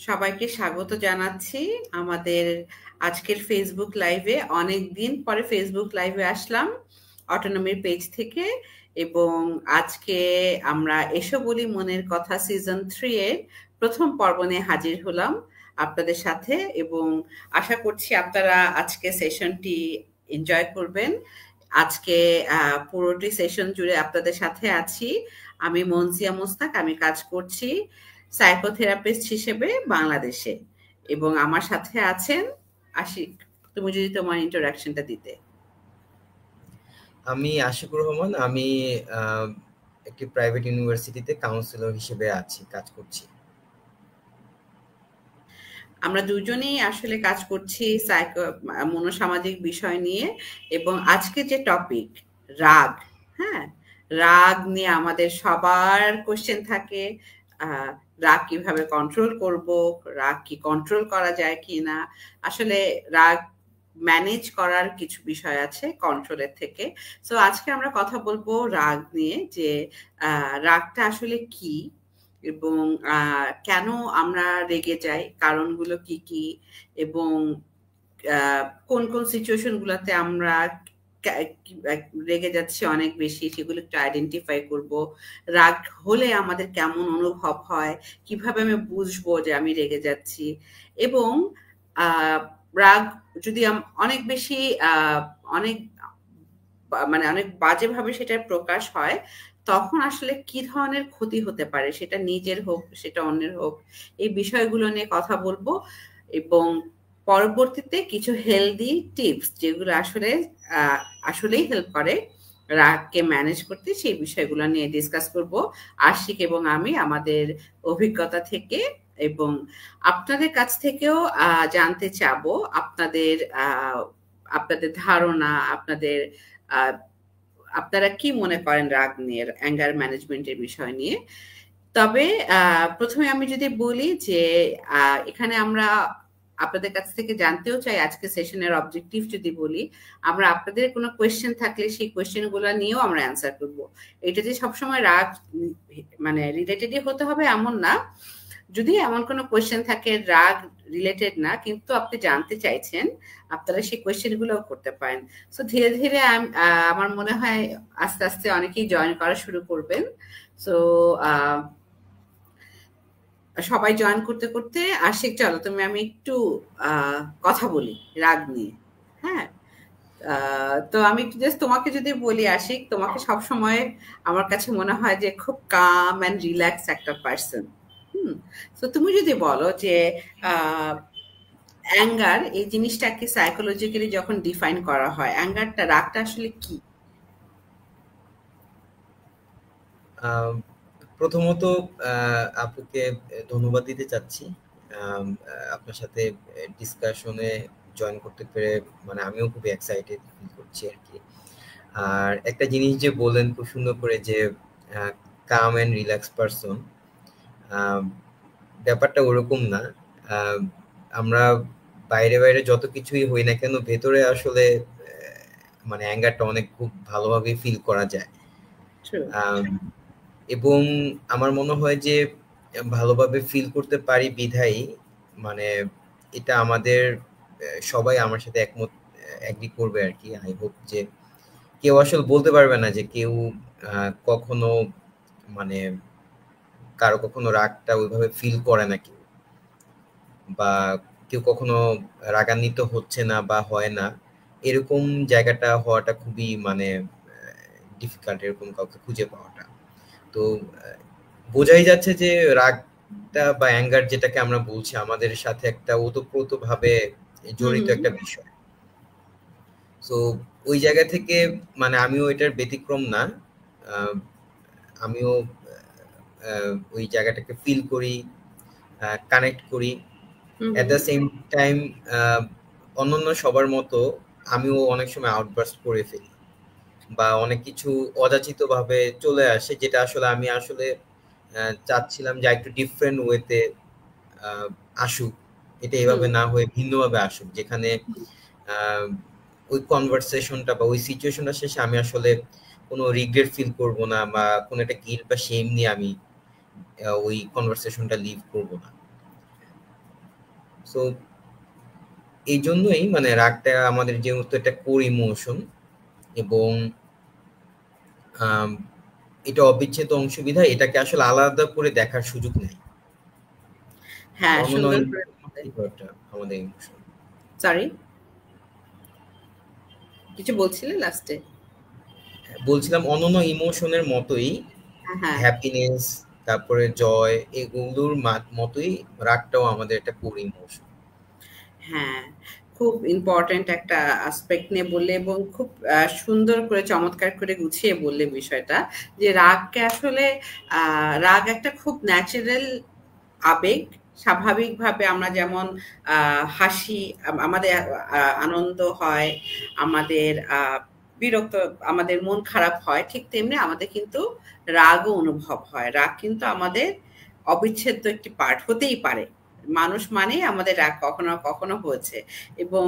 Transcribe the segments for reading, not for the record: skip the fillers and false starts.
সবাইকে স্বাগত জানাচ্ছি আমাদের আজকের ফেসবুক লাইভে। অনেকদিন পরে ফেসবুক লাইভে আসলাম অটোনমির পেজ থেকে, এবং আজকে আমরা এসো বলি মনের কথা সিজন 3 এর প্রথম পর্ব নিয়ে হাজির হলাম আপনাদের সাথে, এবং আশা করছি আপনারা আজকে সেশনটি এনজয় করবেন। আজকে পুরোটি সেশন জুড়ে আপনাদের সাথে আছি আমি মনজিয়া মোস্তাক। আমি কাজ করছি সাইকোথেরাপিস্ট হিসেবে বাংলাদেশে, এবং আমার সাথে আছেন আশিক। তুমি যদি তোমার ইন্ট্রোডাকশনটা দিতে। আমি আশিকুর রহমান। আমি একটি প্রাইভেট ইউনিভার্সিটিতে কাউন্সিলর হিসেবে আছি, কাজ করছি। আমরা দুজনেই আসলে কাজ করছি মনোসামাজিক বিষয় নিয়ে, এবং আজকে যে টপিক রাগ, হ্যাঁ, রাগ নিয়ে আমাদের সবার কোশ্চেন থাকে। রাগ কিভাবে কন্ট্রোল করব, রাগ কি কন্ট্রোল করা যায় কি না। আসলে রাগ ম্যানেজ করার কিছু বিষয় আছে কন্ট্রোলের থেকে। সো আজকে আমরা কথা বলবো রাগ নিয়ে, যে রাগটা আসলে কি, এবং কেন আমরা রেগে যাই, কারণগুলো কি কি, এবং কোন কোন সিচুয়েশন গুলাতে আমরা রেগে যাচ্ছি অনেক বেশি, সেগুলো একটু আইডেন্টিফাই করব। রাগ হলে আমাদের কেমন অনুভব হয়, কিভাবে আমি বুঝবো যে আমি রেগে যাচ্ছি, এবং রাগ যদি অনেক বেশি অনেক মানে অনেক বাজেভাবে সেটার প্রকাশ হয়, তখন আসলে কি ধরনের ক্ষতি হতে পারে, সেটা নিজের হোক সেটা অন্যের হোক, এই বিষয়গুলো নিয়ে কথা বলবো। এবং পরবর্তীতে কিছু হেলদি টিপস যেগুলো আসলেই হেল্প করে রাগকে ম্যানেজ করতে, সেই বিষয়গুলো নিয়ে ডিসকাস করব আশিক এবং আমি আমাদের অভিজ্ঞতা থেকে, এবং আপনাদের কাছ থেকেও জানতে চাবো আপনাদের আপনাদের ধারণা, আপনারা কি মনে করেন রাগ নিয়ে, অ্যাঙ্গার ম্যানেজমেন্টের বিষয় নিয়ে। তবে প্রথমে আমি যদি বলি যে এখানে আমরা আপনাদের কাছ থেকে জানতেও চাই, আজকে সেশনের অবজেক্টিভ যদি বলি, আমরা আপনাদের কোনো কোয়েশ্চেন থাকলে সেই কোয়েশ্চেনগুলো নিয়েও আমরা অ্যান্সার করব। এটা যে সবসময় রাগ মানে রিলেটেডই হতে হবে এমন না। যদি এমন কোনো কোয়েশ্চেন থাকে রাগ রিলেটেড না, কিন্তু আপনি জানতে চাইছেন, আপনারা সেই কোয়েশ্চেনগুলো করতে পারেন। সো ধীরে ধীরে আমার মনে হয় আস্তে আস্তে অনেকেই জয়েন করা শুরু করবেন। সো সবাই জয়েন করতে করতে আশিক, চলো তুমি আমি একটু কথা বলি রাগ নিয়ে। হ্যাঁ, তো আমি জাস্ট তোমাকে যদি বলি আশিক, তোমাকে সবসময় আমার কাছে মনে হয় যে খুব কাম অ্যান্ড রিল্যাক্স একটা পার্সন। তো তুমি যদি বলো যে অ্যাঙ্গার এই জিনিসটাকে সাইকোলজিক্যালি যখন ডিফাইন করা হয়, অ্যাঙ্গারটা, রাগটা আসলে কি? প্রথমত আপুকে ধন্যবাদ দিতে চাচ্ছি আপনার সাথে ডিসকাশনে জয়েন করতে পেরে। মানে আমিও খুব এক্সাইটেড ফিল করছি আর কি। আর একটা জিনিস যে বললেন খুব সুন্দর করে, যে কাম অ্যান্ড রিল্যাক্স পারসন, ব্যাপারটা ওরকম না। আমরা বাইরে বাইরে যত কিছুই হই না কেন, ভেতরে আসলে মানে অ্যাঙ্গারটা অনেক খুব ভালোভাবে ফিল করা যায়। এবং আমার মনে হয় যে ভালোভাবে ফিল করতে পারি বিধায়, মানে এটা আমাদের সবাই আমার সাথে একমত এগ্রি করবে আর কি। আই হোপ যে কেউ আসলে বলতে পারবে না যে কেউ কখনো মানে কারো কখনো রাগটা ওইভাবে ফিল করে না কেউ, বা কেউ কখনো রাগান্বিত হচ্ছে না বা হয় না, এরকম জায়গাটা হওয়াটা খুবই মানে ডিফিকাল্ট, এরকম কাউকে খুঁজে পাওয়াটা। তো বোঝাই যাচ্ছে যে রাগটা বা অ্যাঙ্গার যেটাকে আমরা বলছি, আমাদের সাথে একটা ওতপ্রোত ভাবে জড়িত একটা বিষয়। সো ওই জায়গা থেকে মানে আমিও এটার ব্যতিক্রম না। আমিও ওই জায়গাটাকে ফিল করি, কানেক্ট করি। এট দ্য সেম টাইম অন্যান্য সবার মতো আমিও অনেক সময় আউটবার্স্ট করে ফেলি, বা অনেক কিছু অযাচিত ভাবে চলে আসে, যেটা আসলে আমি আসলে চাচ্ছিলাম যে একটু ডিফারেন্ট ওয়েতে আসুক, এটা এইভাবে না হয়ে ভিন্নভাবে আসুক, যেখানে ওই কনভারসেশনটা বা ওই সিচুয়েশনটা শেষে আমি আসলে কোনো রিগ্রেট ফিল করব না, বা কোনো একটা গিল্ট বা শেম নিয়ে আমি ওই কনভারসেশনটা লিভ করব না। সো এই জন্যই মানে রাগটা আমাদের যেহেতু একটা কোর ইমোশন এবং আম, এটা অবিচ্ছেদ্য অংশ বিধায় এটাকে আসলে আলাদা করে দেখার সুযোগ নেই। হ্যাঁ, অনন্য সুন্দর করে বললেন। ইমোশন আমাদের ইমোশন। সরি, কিছু বলছিলেন লাস্টে? বলছিলাম অনন্য ইমোশনের মতোই হ্যাঁ, হ্যাঁ, হ্যাপিনেস, তারপরে জয়, এগুলোর মতোই রাগটাও আমাদের একটা কোর ইমোশন। হ্যাঁ, খুব ইম্পর্ট্যান্ট একটা অ্যাসপেক্ট নিয়ে বললে এবং খুব সুন্দর করে চমৎকার করে গুছিয়ে বললে বিষয়টা, যে রাগকে আসলে রাগ একটা খুব ন্যাচারাল আবেগ। স্বাভাবিকভাবে আমরা যেমন হাসি, আমাদের আনন্দ হয়, আমাদের বিরক্ত, আমাদের মন খারাপ হয়, ঠিক তেমনি আমাদের কিন্তু রাগও অনুভব হয়। রাগ কিন্তু আমাদের অবিচ্ছেদ্য একটি পার্ট হতেই পারে। মানুষ মানেই আমাদের রাগ কখনো না কখনো হয়েছে। এবং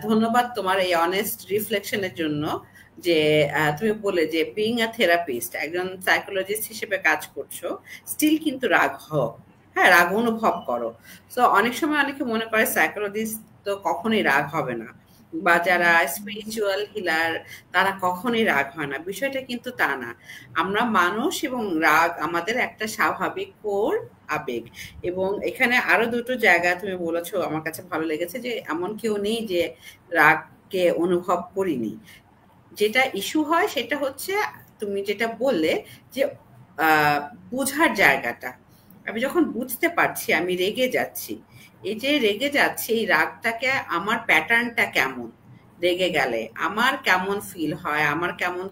ধন্যবাদ তোমার এই অনেস্ট রিফ্লেকশনের জন্য, যে তুমি বলে যে বিইং আ থেরাপিস্ট, একজন সাইকোলজিস্ট হিসেবে কাজ করছো, স্টিল কিন্তু রাগ হোক, হ্যাঁ, রাগ অনুভব করো। তো অনেক সময় অনেকে মনে করে সাইকোলজিস্ট তো কখনোই রাগ হবে না, বা যারা স্পিরিচুয়াল হিলার তারা কখনোই রাগ হয় না। বিষয়টা কিন্তু তা না। আমরা মানুষ এবং রাগ আমাদের একটা স্বাভাবিক কোর আবেগ। এবং এখানে আরো দুটো জায়গা তুমি বলেছো, আমার কাছে ভালো লেগেছে, যে এমন কেউ নেই যে রাগকে অনুভব করিনি। যেটা ইস্যু হয় সেটা হচ্ছে তুমি যেটা বললে, যে আহ, বোঝার জায়গাটা। আমি যখন বুঝতে পারছি আমি রেগে যাচ্ছি, এই যে রেগে যাচ্ছি, এই রাগটাকে আমার প্যাটার্নটা কেমন, রেগে গেলে আমার কেমন ফিল হয়, আমার কেমন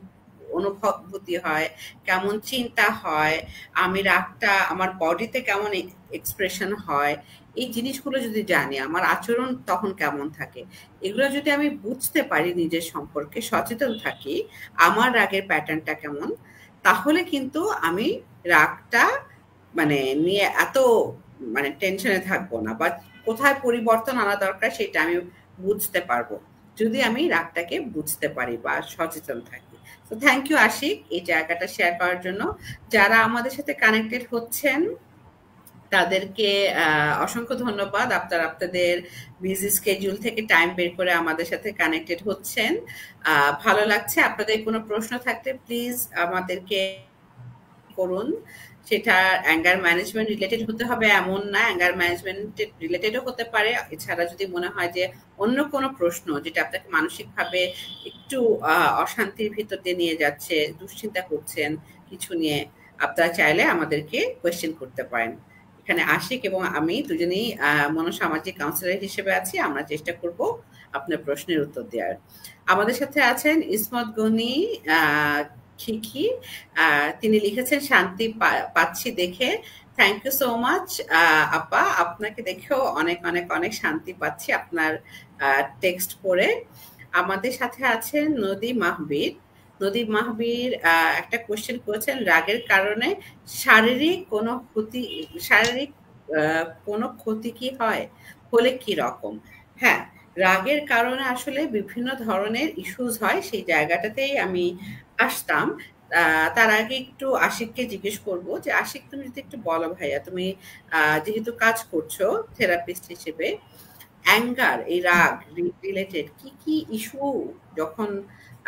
অনুভূতি হয়, কেমন চিন্তা হয়, আমি রাগটা আমার বডিতে কেমন এক্সপ্রেশন হয়, এই জিনিসগুলো যদি জানি, আমার আচরণ তখন কেমন থাকে, এগুলো যদি আমি বুঝতে পারি, নিজের সম্পর্কে সচেতন থাকি, আমার রাগের প্যাটার্নটা কেমন, তাহলে কিন্তু আমি রাগটা মানে নিয়ে এত মানে টেনশনে থাকবো না, বা কোথায় পরিবর্তন আনা দরকার সেটা আমি বুঝতে পারবো, যদি আমি রাগটাকে বুঝতে পারি বা সচেতন থাকি। তো থ্যাংক ইউ আশিক এই জায়গাটা শেয়ার করার জন্য। যারা আমাদের সাথে কানেক্টেড হচ্ছেন তাদেরকে অসংখ্য ধন্যবাদ। আপনারা আপনাদের বিজি স্কেডিউল থেকে টাইম বের করে আমাদের সাথে কানেক্টেড হচ্ছেন। ভালো লাগছে। আপনাদের কোনো প্রশ্ন থাকলে প্লিজ আমাদেরকে করুন। সেটা অ্যাঙ্গার ম্যানেজমেন্ট রিলেটেড হতে হবে এমন না, অ্যাঙ্গার ম্যানেজমেন্ট রিলেটেডও হতে পারে। এছাড়া যদি মনে হয় যে অন্য কোনো প্রশ্ন যেটা আপনাকে মানসিকভাবে একটু অশান্তির ভিতর দিয়ে নিয়ে যাচ্ছে, দুশ্চিন্তা করছেন কিছু নিয়ে, আপনারা চাইলে আমাদেরকে কোয়েশ্চেন করতে পারেন। এখানে আশিক এবং আমি দুজনেই মনোসামাজিক কাউন্সিলর হিসেবে আছি। আমরা চেষ্টা করব আপনার প্রশ্নের উত্তর দেওয়ার। আমাদের সাথে আছেন ইসমত গনি খিকি। তিনি লিখেছেন শান্তি পাচ্ছি দেখে। থ্যাংক ইউ সো মাচ আপা, আপনাকে দেখেও অনেক অনেক অনেক শান্তি পাচ্ছি আপনার টেক্সট পড়ে। আমাদের সাথে আছেন নদী মাহবীর। নদী মাহবীর একটা কোয়েশ্চেন করেছেন, রাগের কারণে শারীরিক কোনো ক্ষতি, শারীরিক কোনো ক্ষতি কি হয়, হলে কি রকম? হ্যাঁ, রাগের কারণে আসলে বিভিন্ন ধরনের ইস্যুস হয়, সেই জায়গাটাতেই আমি আসতাম। তার আগে একটু আশিককে জিজ্ঞেস করব, যে আশিক তুমি যদি একটু বলো ভাইয়া, তুমি যেহেতু কাজ করছো থেরাপিস্ট হিসেবে, অ্যাঙ্গার, এই রাগ রিলেটেড কি কি ইস্যু, যখন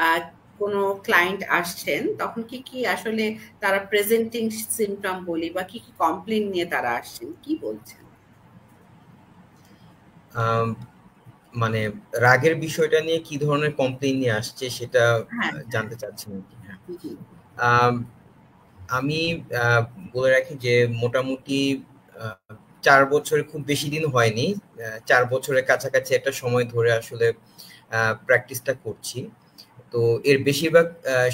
আহ, কোনো ক্লায়েন্ট আসছেন তখন কি কি আসলে তারা প্রেজেন্টিং সিমটম বলি, বা কি কি কমপ্লেন নিয়ে তারা আসছেন, কি বলছেন? আম, মানে রাগের বিষয়টা নিয়ে কি ধরনের কমপ্লেইন নিয়ে আসছে সেটা হ্যাঁ, জানতে চাচ্ছেন আর কি। হ্যাঁ। জি। আম, আমি আহ, বলে রাখি যে মোটামুটি 4 বছরে খুব বেশি দিন হয়নি, 4 বছরের কাছাকাছি একটা সময় ধরে আসলে প্র্যাকটিসটা করছি। তো এর বেশিরভাগ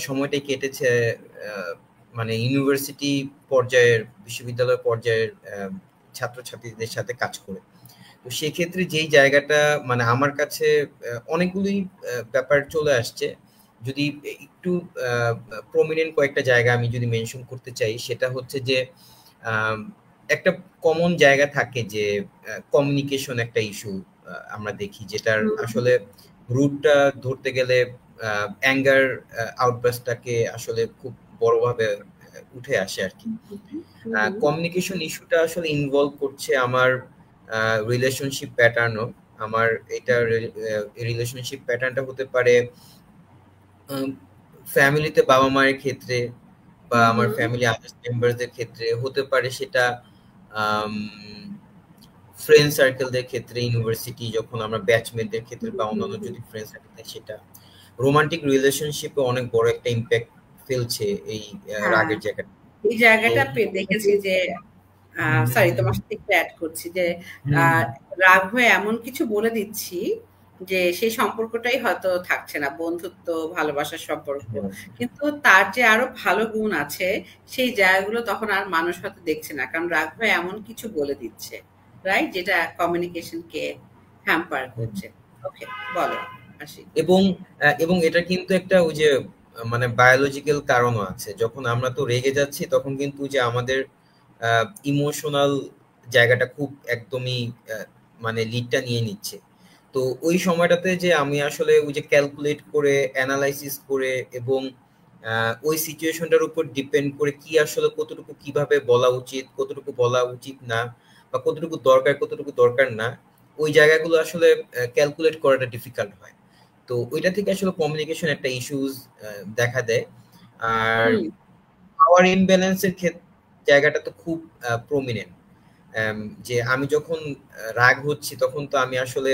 সময়টাই কেটেছে আহ, মানে ইউনিভার্সিটি পর্যায়ের, বিশ্ববিদ্যালয় পর্যায়ের ছাত্রছাত্রীদের সাথে কাজ করে। তো সেক্ষেত্রে যেই জায়গাটা মানে আমার কাছে অনেকগুলোই ব্যাপার চলে আসছে। যদি একটু প্রমিনেন্ট কয়েকটা জায়গা আমি যদি মেনশন করতে চাই, সেটা হচ্ছে যে আম, একটা কমন জায়গা থাকে যে কমিউনিকেশন একটা ইস্যু আমরা দেখি, যেটার হুম, আসলে রুটটা ধরতে গেলে অ্যাঙ্গার আউটবার্স্টটাকে আসলে খুব বড়ভাবে উঠে আসে আর কি। হুম, হুম, হুম, কমিউনিকেশন ইস্যুটা আসলে ইনভলভ করছে আমার রিলেশনশিপ প্যাটার্নও। আমার এটা রিলেশনশিপ প্যাটার্নটা হতে পারে ফ্যামিলিতে বাবা মায়ের ক্ষেত্রে, বা আমার ফ্যামিলি আদার্স মেম্বারদের ক্ষেত্রে হতে পারে, সেটা ফ্রেন্ড সার্কেলদের ক্ষেত্রে, ইউনিভার্সিটি যখন আমরা ব্যাচমেটদের ক্ষেত্রে, বা অন্যান্য যদি ফ্রেন্ড সার্কেল থাকে সেটা। রোমান্টিক রিলেশনশিপে অনেক বড় একটা ইম্প্যাক্ট ফেলছে এই রাগের জায়গাটা। এই জায়গাটা দেখেছি যে সরি তোমার সাথে একটু অ্যাড করছি যে রাগ হয়ে এমন কিছু বলে দিচ্ছি যে সেই সম্পর্কটাই হয়তো থাকছে না, বন্ধুত্ব ভালোবাসার সম্পর্ক, কিন্তু তার যে আরো ভালো গুণ আছে সেই জায়গাগুলো তখন আর মানুষ হয়তো দেখছে না, কারণ রাগ হয়ে এমন কিছু বলে দিচ্ছে, রাইট, যেটা কমিউনিকেশনকে হ্যাম্পার করছে। ওকে, বলো আসি। এবং এটা কিন্তু একটা ওই যে মানে বায়োলজিক্যাল কারণও আছে। যখন আমরা তো রেগে যাচ্ছি তখন কিন্তু যে আমাদের ইমোশনাল জায়গাটা খুব একদমই মানে লিডটা নিয়ে নিচ্ছে। তো ওই সময়টাতে যে আমি আসলে ওই যে ক্যালকুলেট করে, অ্যানালাইসিস করে, এবং ওই সিচুয়েশনটার উপর ডিপেন্ড করে কি আসলে কতটুকু কিভাবে বলা উচিত, কতটুকু বলা উচিত না, বা কতটুকু দরকার কতটুকু দরকার না, ওই জায়গাগুলো আসলে ক্যালকুলেট করাটা ডিফিকাল্ট হয়। তো ওইটা থেকে আসলে কমিউনিকেশন একটা ইস্যুস দেখা দেয়। আর পাওয়ার ইমব্যালেন্সের জায়গাটা তো খুব প্রমিনেন্ট। যে আমি যখন রাগ হচ্ছি তখন তো আমি আসলে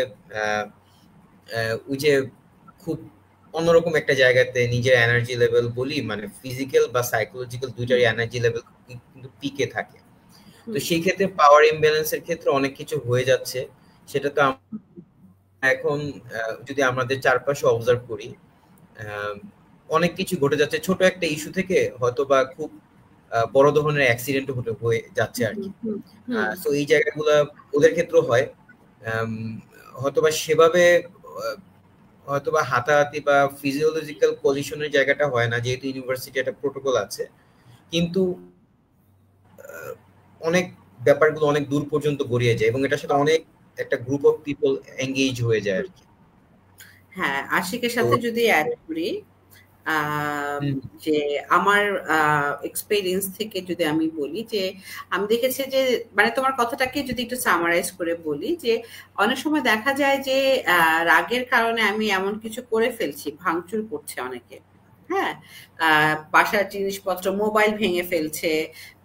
ওই যে খুব অন্যরকম একটা জায়গাতে নিজের এনার্জি লেভেল বলি, মানে ফিজিক্যাল বা সাইকোলজিক্যাল দুইটারই এনার্জি লেভেল কিন্তু পিকে থাকে। তো সেই ক্ষেত্রে পাওয়ার ইমব্যালেন্সের ক্ষেত্রে অনেক কিছু হয়ে যাচ্ছে। সেটা তো এখন যদি আমাদের চারপাশে অবজার্ভ করি, অনেক কিছু ঘটে যাচ্ছে। ছোট একটা ইস্যু থেকে হয়তো বা খুব বড় ধরনের অ্যাক্সিডেন্ট হয়ে যাচ্ছে আর কি। তো এই জায়গাগুলো ওদের ক্ষেত্রেও হয়। হয়তোবা সেভাবে হয়তোবা হাতাহাতি বা ফিজিওলজিক্যাল পজিশনের জায়গাটা হয় না, যেহেতু ইউনিভার্সিটি একটা প্রোটোকল আছে, কিন্তু অনেক ব্যাপারগুলো অনেক দূর পর্যন্ত গড়িয়ে যায় এবং এটার সাথে অনেক একটা গ্রুপ অফ পিপল এঙ্গেজ হয়ে যায় আর কি। হ্যাঁ, আশিকের সাথে যদি অ্যাড করি, যে আমার এক্সপেরিয়েন্স থেকে যদি আমি বলি যে আমি দেখেছি যে মানে তোমার কথাটাকে যদি একটু সামারাইজ করে বলি, যে অনেক সময় দেখা যায় যে রাগের কারণে আমি এমন কিছু করে ফেলছি, ভাঙচুর করছে অনেকে, হ্যাঁ, বাসার জিনিসপত্র, মোবাইল ভেঙে ফেলছে,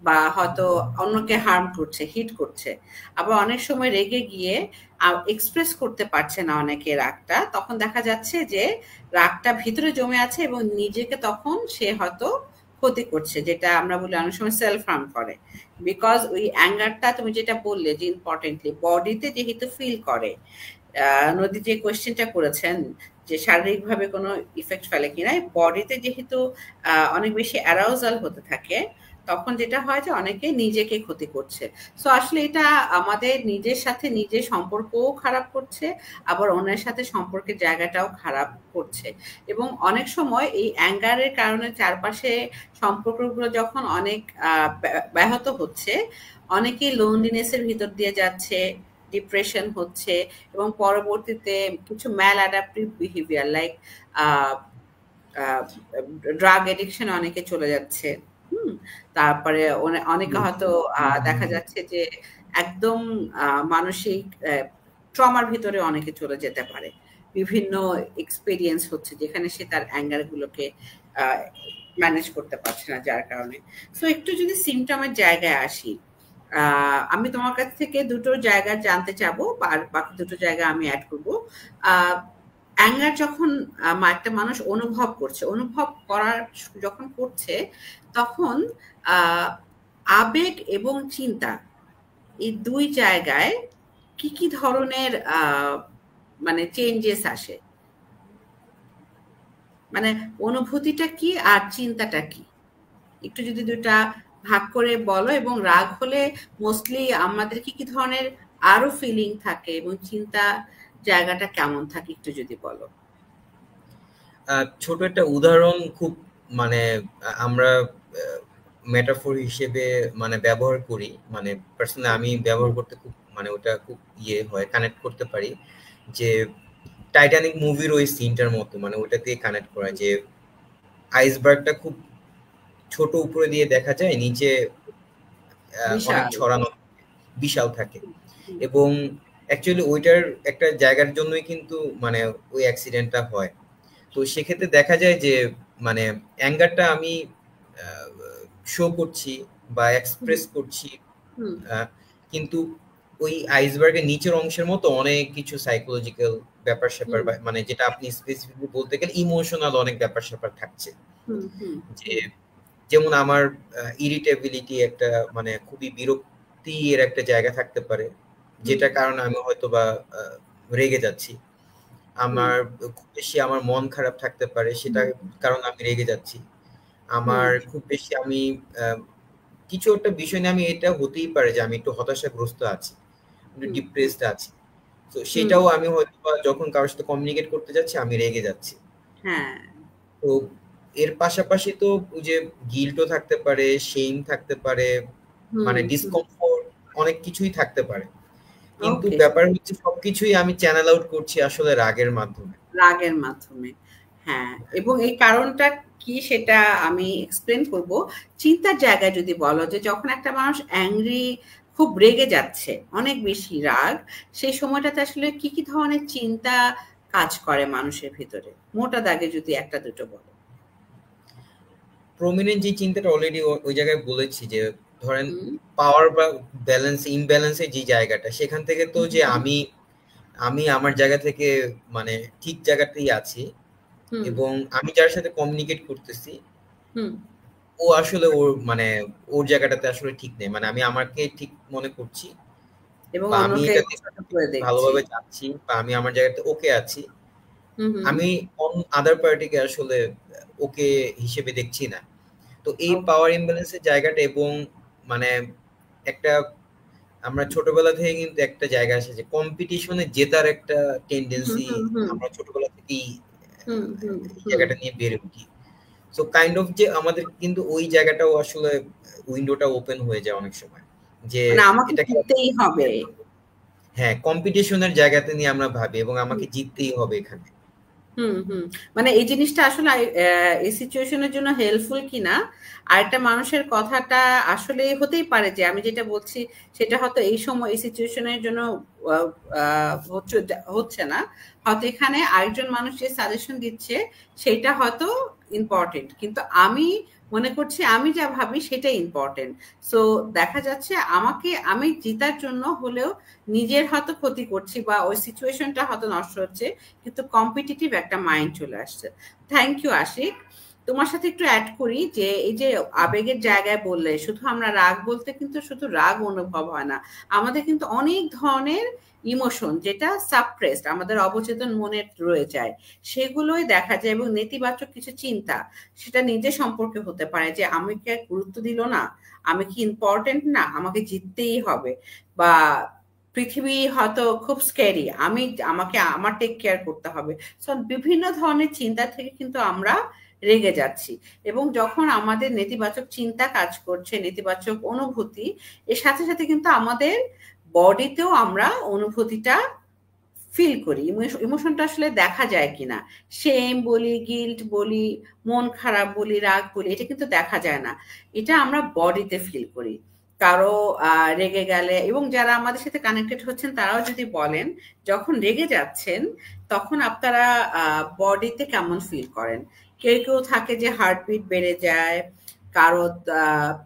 বা হয়তো অন্যকে হার্ম করছে, হিট করছে। আবার অনেক সময় রেগে গিয়ে এক্সপ্রেস করতে পারছে না অনেকে রাগটা, তখন দেখা যাচ্ছে যে রাগটা ভিতরে জমে আছে এবং নিজেকে তখন সে হয়তো ক্ষতি করছে, যেটা আমরা বলি অনেক সময় সেলফ হার্ম করে। বিকজ ওই অ্যাঙ্গারটা তুমি যেটা বললে যে ইম্পর্টেন্টলি বডিতে যেহেতু ফিল করে, নদী যে কোয়েশ্চেনটা করেছেন যে শারীরিকভাবে কোনো ইফেক্ট ফেলে কিনা, বডিতে যেহেতু অনেক বেশি অ্যারাউজাল হতে থাকে, তখন যেটা হয় যে অনেকে নিজেকে ক্ষতি করছে। সো আসলে এটা আমাদের নিজের সাথে নিজের সম্পর্কও খারাপ করছে, আবার অন্যের সাথে সম্পর্কের জায়গাটাও খারাপ করছে। এবং অনেক সময় এই অ্যাঙ্গারের কারণে চারপাশে সম্পর্কগুলো যখন অনেক ব্যাহত হচ্ছে, অনেকেই লোনলিনেসের ভিতর দিয়ে যাচ্ছে, ডিপ্রেশন হচ্ছে, এবং পরবর্তীতে কিছু maladaptive behaviour like drug addiction অনেকে চলে যাচ্ছে। তারপরে অনেকে হয়তো দেখা যাচ্ছে যে একদম মানসিক ট্রমার ভিতরে অনেকে চলে যেতে পারে। বিভিন্ন এক্সপেরিয়েন্স হচ্ছে যেখানে সে তার অ্যাঙ্গার গুলোকে ম্যানেজ করতে পারছে না, যার কারণে। সো একটু যদি সিমটমের জায়গায় আসি, আমি তোমার কাছ থেকে দুটো জায়গা জানতে চাবো, আর বাকি দুটো জায়গা আমি অ্যাড করবো। অ্যাঙ্গার যখন একটা মানুষ অনুভব করার যখন করছে, তখন আবেগ এবং চিন্তা, এই দুই জায়গায় কি কি ধরনের মানে চেঞ্জেস আসে, মানে অনুভূতিটা কি আর চিন্তাটা কি, একটু যদি দুটা ভাগ করে বলো। এবং রাগ হলে মোস্টলি আমাদের কি কি ধরনের আরো ফিলিং থাকে এবং চিন্তা জায়গাটা কেমন থাকে, একটু যদি বলো। ছোট একটা উদাহরণ খুব মানে আমরা মেটাফোর হিসেবে মানে ব্যবহার করি, মানে পার্সোনালি আমি ব্যবহার করতে খুব মানে ওটা খুব হয়, কানেক্ট করতে পারি। যে টাইটানিক মুভির ওই সিনটার মতো, মানে ওটা দিয়ে কানেক্ট করা, যে আইসবার্গটা খুব ছোট উপরে দিয়ে দেখা যায়, নিচে অনেক ছড়ানো বিশাল থাকে। এবং অ্যাকচুয়ালি ওইটার একটা জায়গার জন্যই কিন্তু মানে ওই অ্যাক্সিডেন্টটা হয়। তো সেক্ষেত্রে দেখা যায় যে মানে অ্যাঙ্গারটা আমি শো করছি বা এক্সপ্রেস করছি, কিন্তু ওই আইসবার্গের নিচের অংশের মতো অনেক কিছু সাইকোলজিক্যাল ব্যাপার স্যাপার, মানে যেটা আপনি স্পেসিফিকলি বলতে গেলে ইমোশনাল অনেক ব্যাপার স্যাপার থাকছে। যে যেমন আমার ইরিটেবিলিটি একটা মানে খুবই বিরক্তির একটা জায়গা থাকতে পারে, যেটা কারণে আমি হয়তো বা রেগে যাচ্ছি। আমার খুব বেশি আমার মন খারাপ থাকতে পারে, সেটা কারণে আমি রেগে যাচ্ছি। আমার খুব বেশি আমি কিছু একটা বিষয় নিয়ে আমি এটা হতেই পারে যে আমি একটু হতাশাগ্রস্ত আছি, একটু ডিপ্রেসড আছি, তো সেটাও আমি হয়তো যখন কারোর সাথে কমিউনিকেট করতে যাচ্ছি আমি রেগে যাচ্ছি। তো এর পাশাপাশি তো যে গিল্টও থাকতে পারে, শেম থাকতে পারে, মানে ডিসকমফোর্ট অনেক কিছুই থাকতে পারে, কিন্তু ব্যাপার হচ্ছে সবকিছুই আমি চ্যানেল আউট করছি আসলে রাগের মাধ্যমে। হ্যাঁ, এবং এই কারণটা কি সেটা আমি এক্সপ্লেন করব। চিন্তার জায়গায় যদি বলো যে যখন একটা মানুষ অ্যাংরি, খুব রেগে যাচ্ছে, অনেক বেশি রাগ, সেই সময়টাতে আসলে কি কি ধরনের চিন্তা কাজ করে মানুষের ভিতরে, মোটা দাগে যদি একটা দুটো বলো। প্রমিনেন্ট যে চিন্তাটা অলরেডি ওই জায়গায় বলেছি, যে ধরেন পাওয়ার বা ব্যালেন্স ইমব্যালেন্সের যে জায়গাটা, সেখান থেকে তো যে আমি আমার জায়গা থেকে মানে ঠিক জায়গাতেই আছি, এবং আমি যার সাথে কমিউনিকেট করতেছি ও আসলে ওর মানে ওর জায়গাটাতে আসলে ঠিক নেই, মানে আমি আমাকে ঠিক মনে করছি এবং বা আমি এটা ভালোভাবে যাচ্ছি বা আমি আমার জায়গাতে ওকে আছি, আমি আদার পার্টিকে আসলে ওকে হিসেবে দেখছি না। তো এই পাওয়ার ইমব্যালেন্সের জায়গাটা, এবং মানে একটা আমরা ছোটবেলা থেকে কিন্তু একটা জায়গা আসে যে কম্পিটিশনে জেতার একটা টেন্ডেন্সি আমরা ছোটবেলা থেকেই জায়গাটা নিয়ে বেড়ে উঠি। সো কাইন্ড অফ যে আমাদের কিন্তু ওই জায়গাটাও আসলে উইন্ডোটা ওপেন হয়ে যায় অনেক সময়, যে আমাকে জিততেই হবে। হ্যাঁ, কম্পিটিশনের জায়গাতে নিয়ে আমরা ভাবি এবং আমাকে জিততেই হবে এখানে। মানে এই জিনিসটা আসলে এই সিচুয়েশনের জন্য হেল্পফুল কিনা, আরেকটা মানুষের কথাটা আসলে হতেই পারে যে আমি যেটা বলছি সেটা হয়তো এই সময় এই সিচুয়েশনের জন্য হচ্ছে না, হয়তো এখানে আরেকজন মানুষ যে সাজেশন দিচ্ছে সেটা হয়তো ইম্পর্টেন্ট, কিন্তু আমি মনে করছি আমি যা ভাবি সেটাই ইম্পর্টেন্ট। সো দেখা যাচ্ছে আমি জেতার জন্য হলেও নিজের হয়তো ক্ষতি করছি বা ওই সিচুয়েশনটা হয়তো নষ্ট হচ্ছে, কিন্তু কম্পিটিটিভ একটা মাইন্ড চলে আসছে। Thank you Ashiq. তোমার সাথে একটু অ্যাড করি যে এই যে আবেগের জায়গায় বললে, শুধু আমরা রাগ বলতে কিন্তু শুধু রাগ অনুভব হয় না, আমাদের কিন্তু অনেক ধরনের ইমোশন যেটা সাপ্রেসড আমাদের অবচেতন মনে রয়ে যায়, সেগুলোই দেখা যায়। এবং নেতিবাচক কিছু চিন্তা, সেটা নিজের সম্পর্কে হতে পারে যে আমাকে গুরুত্ব দিল না, আমি কি ইম্পর্টেন্ট না, আমাকে জিততেই হবে, বা পৃথিবী হয়তো খুব স্ক্যারি, আমাকে আমার টেক কেয়ার করতে হবে। সো বিভিন্ন ধরনের চিন্তা থেকে কিন্তু আমরা রেগে যাচ্ছি, এবং যখন আমাদের নেতিবাচক চিন্তা কাজ করছে, নেতিবাচক অনুভূতি, এর সাথে সাথে কিন্তু আমাদের বডিতেও আমরা অনুভূতিটা ফিল করি। ইমোশনটা আসলে দেখা যায় কিনা, শেম বলি, গিল্ট বলি, মন খারাপ বলি, রাগ বলি, এটা কিন্তু দেখা যায় না, এটা আমরা বডিতে ফিল করি। কারো রেগে গেলে, এবং যারা আমাদের সাথে কানেক্টেড হচ্ছেন তারাও যদি বলেন যখন রেগে যাচ্ছেন তখন আপনারা বডিতে কেমন ফিল করেন। কেউ কেউ থাকে যে হার্টবিট বেড়ে যায়, কারো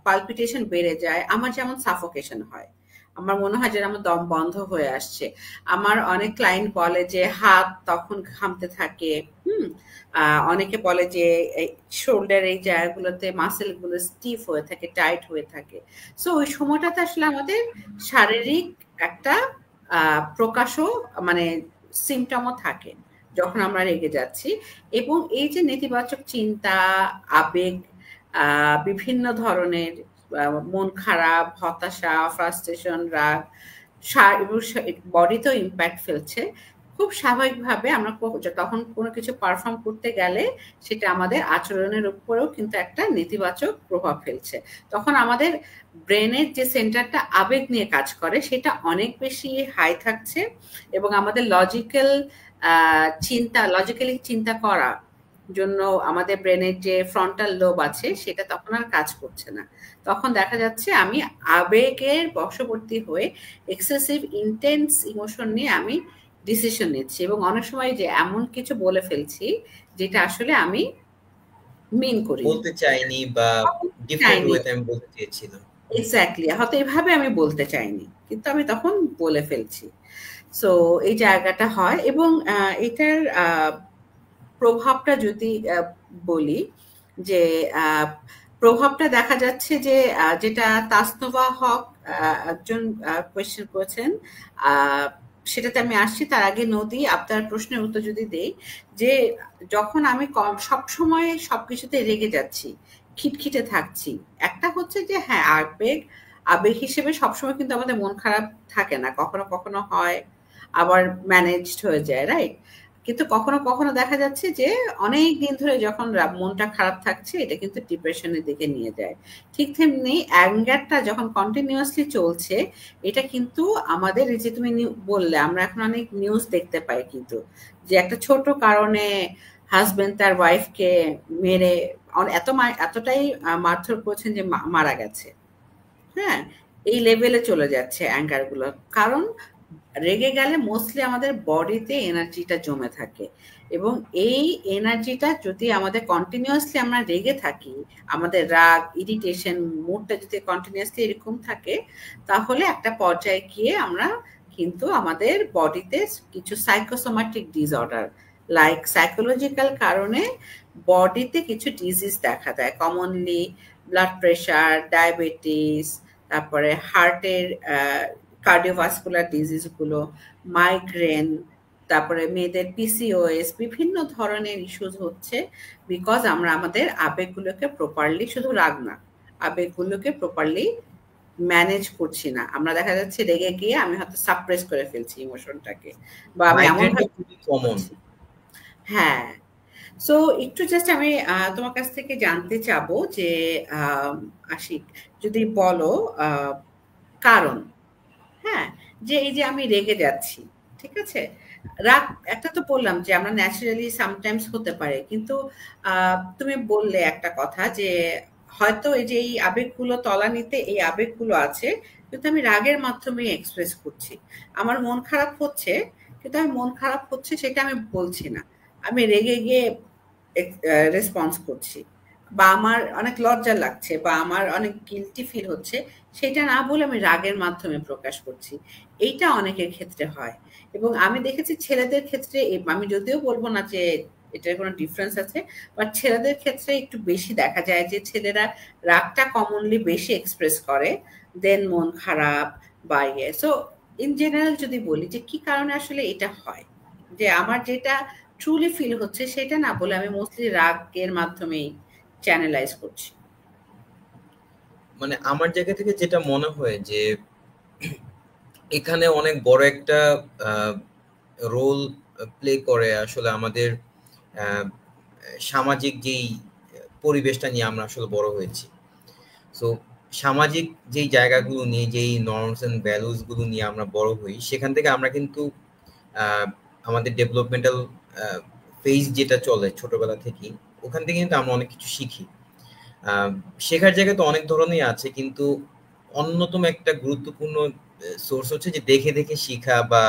পালপিটেশন বেড়ে যায়, আমার যেমন সাফোকেশন হয়, আমার মনে হয় যেন আমার দম বন্ধ হয়ে আসছে। আমার অনেক ক্লায়েন্ট বলে যে হাত তখন ঘামতে থাকে, অনেকে বলে যে শোল্ডার এই জায়গাগুলোতে মাসেল গুলো স্টিফ হয়ে থাকে, টাইট হয়ে থাকে। সো ওই সময়টাতে আসলে আমাদের শারীরিক একটা প্রকাশও মানে সিমটমও থাকে যখন আমরা রেগে যাচ্ছি। এবং এই যে নেতিবাচক চিন্তা, আবেগ, বিভিন্ন ধরনের মন খারাপ, হতাশা, ফ্রাস্ট্রেশন, রাগ, বডিতেও ইম্প্যাক্ট ফেলছে। খুব স্বাভাবিকভাবে আমরা তখন কোনো কিছু পারফর্ম করতে গেলে সেটা আমাদের আচরণের উপরেও কিন্তু একটা নেতিবাচক প্রভাব ফেলছে। তখন আমাদের ব্রেনের যে সেন্টারটা আবেগ নিয়ে কাজ করে সেটা অনেক বেশি হাই থাকছে, এবং আমাদের লজিক্যালি চিন্তা করা, জন্য আমাদের ব্রেনের যে ফ্রন্টাল লোব আছে সেটা তখন আর কাজ করছে না। তখন দেখা যাচ্ছে আমি আবেগের বশবর্তী হয়ে এক্সেসিভ ইন্টেন্স ইমোশন নিয়ে আমি ডিসিশন নিচ্ছি, এবং অনেক সময় যে এমন কিছু বলে ফেলছি যেটা আসলে আমি মিন করি বলতে চাইনি বা ডিফারেন্ট ওয়েতে আমি বলতে চেয়েছিলাম। এক্স্যাক্টলি, হয়তো এভাবে আমি বলতে চাইনি, কিন্তু আমি তখন বলে ফেলছি। সো এই জায়গাটা হয়, এবং এটার প্রভাবটা যদি বলি, যে প্রভাবটা দেখা যাচ্ছে যে যেটা তাসনোভা হক একজন কোয়েশ্চেন করেছেন, সেটাতে আমি আসছি। তার আগে নদী, আপনার প্রশ্নের উত্তর যদি দেই, যে যখন আমি সবসময় সবকিছুতে রেগে যাচ্ছি, খিটখিটে থাকছি, একটা হচ্ছে যে হ্যাঁ, আবেগ আবেগ হিসেবে সবসময় কিন্তু আমাদের মন খারাপ থাকে না, কখনো কখনো হয়, আবার ম্যানেজড হয়ে যায়, রাইট? কিন্তু কখনো কখনো দেখা যাচ্ছে যে অনেক দিন ধরে যখন মনটা খারাপ থাকছে, এটা কিন্তু ডিপ্রেশনের দিকে নিয়ে যায়। ঠিক তেমনি অ্যাঙ্গারটা যখন কন্টিনিউয়াসলি চলছে, এটা কিন্তু আমাদের, এই যে তুমি বললে, আমরা এখন অনেক নিউজ দেখতে পাই কিন্তু, যে একটা ছোট কারণে হাজবেন্ড তার ওয়াইফকে মেরে এতটাই মারধর করেছেন যে মারা গেছে। হ্যাঁ, এই লেভেলে চলে যাচ্ছে অ্যাঙ্গার গুলো। কারণ রেগে গেলে মোস্টলি আমাদের বডিতে এনার্জিটা জমে থাকে, এবং এই এনার্জিটা যদি আমাদের কন্টিনিউয়াসলি আমরা রেগে থাকি, আমাদের রাগ, ইরিটেশন, মুডটা যদি কন্টিনিউয়াসলি এরকম থাকে, তাহলে একটা পর্যায়ে গিয়ে আমরা কিন্তু আমাদের বডিতে কিছু সাইকোসোম্যাটিক ডিসঅর্ডার, লাইক সাইকোলজিক্যাল কারণে বডিতে কিছু ডিজিজ দেখা দেয়। কমনলি ব্লাড প্রেশার, ডায়াবেটিস, তারপরে হার্টের কার্ডিওভাস্কুলার ডিজিজগুলো, মাইগ্রেন, তারপরে মেয়েদের পিসিওএস, বিভিন্ন ধরনের ইস্যুস হচ্ছে বিকজ আমরা আমাদের আবেগগুলোকে প্রপারলি, শুধু রাগ না, আবেগগুলোকে প্রপারলি ম্যানেজ করছি না। আমরা দেখা যাচ্ছে রেগে গিয়ে আমি হয়তো সাপ্রেস করে ফেলছি ইমোশনটাকে, বা আমি এমন কমন। হ্যাঁ। সো একটু জাস্ট আমি তোমার কাছ থেকে জানতে চাবো যে আশিক, যদি বলো কারণ, হ্যাঁ, যে এই যে আমি রেগে যাচ্ছি, ঠিক আছে, রাগ একটা তো বললাম যে আমরা ন্যাচারালি সামটাইমস হতে পারে, কিন্তু তুমি বললে একটা কথা যে হয়তো এই যে এই আবেগগুলো তলানিতে এই আবেগগুলো আছে, কিন্তু আমি রাগের মাধ্যমে এক্সপ্রেস করছি। আমার মন খারাপ হচ্ছে, কিন্তু আমি মন খারাপ হচ্ছে সেটা আমি বলছি না, আমি রেগে গিয়ে রেসপন্স করছি, বা আমার অনেক লজ্জা লাগছে, বা আমার অনেক গিল্টি ফিল হচ্ছে, সেটা না বলে আমি রাগের মাধ্যমে প্রকাশ করছি। এইটা অনেকের ক্ষেত্রে হয়, এবং আমি দেখেছি ছেলেদের ক্ষেত্রে, আমি যদিও বলবো না যে এটার কোনো ডিফারেন্স আছে, বাট ছেলেদের ক্ষেত্রে একটু বেশি দেখা যায় যে ছেলেরা রাগটা কমনলি বেশি এক্সপ্রেস করে, দেন মন খারাপ বা ইয়ে। সো ইন জেনারেল যদি বলি যে কি কারণে আসলে এটা হয়, যে আমার যেটা ট্রুলি ফিল হচ্ছে সেটা না বলে আমি মোস্টলি রাগের মাধ্যমেই চ্যানেলাইজ করছি। মানে আমার জায়গা থেকে যেটা মনে হয় যে এখানে অনেক বড় একটা রোল প্লে করে আসলে আমাদের সামাজিক যেই পরিবেশটা নিয়ে আমরা আসলে বড় হয়েছি। সো সামাজিক যেই জায়গাগুলো নিয়ে, যেই নর্মস এন্ড ভ্যালুস গুলো নিয়ে আমরা বড় হই, সেখান থেকে আমরা কিন্তু আমাদের ডেভেলপমেন্টাল ফেজ যেটা চলে ছোটবেলা থেকেই, ওখান থেকে কিন্তু আমরা অনেক কিছু শিখি। শেখার জায়গা তো অনেক ধরনের আছে, কিন্তু অন্যতম একটা গুরুত্বপূর্ণ সোর্স হচ্ছে যে দেখে দেখে শিখা, বা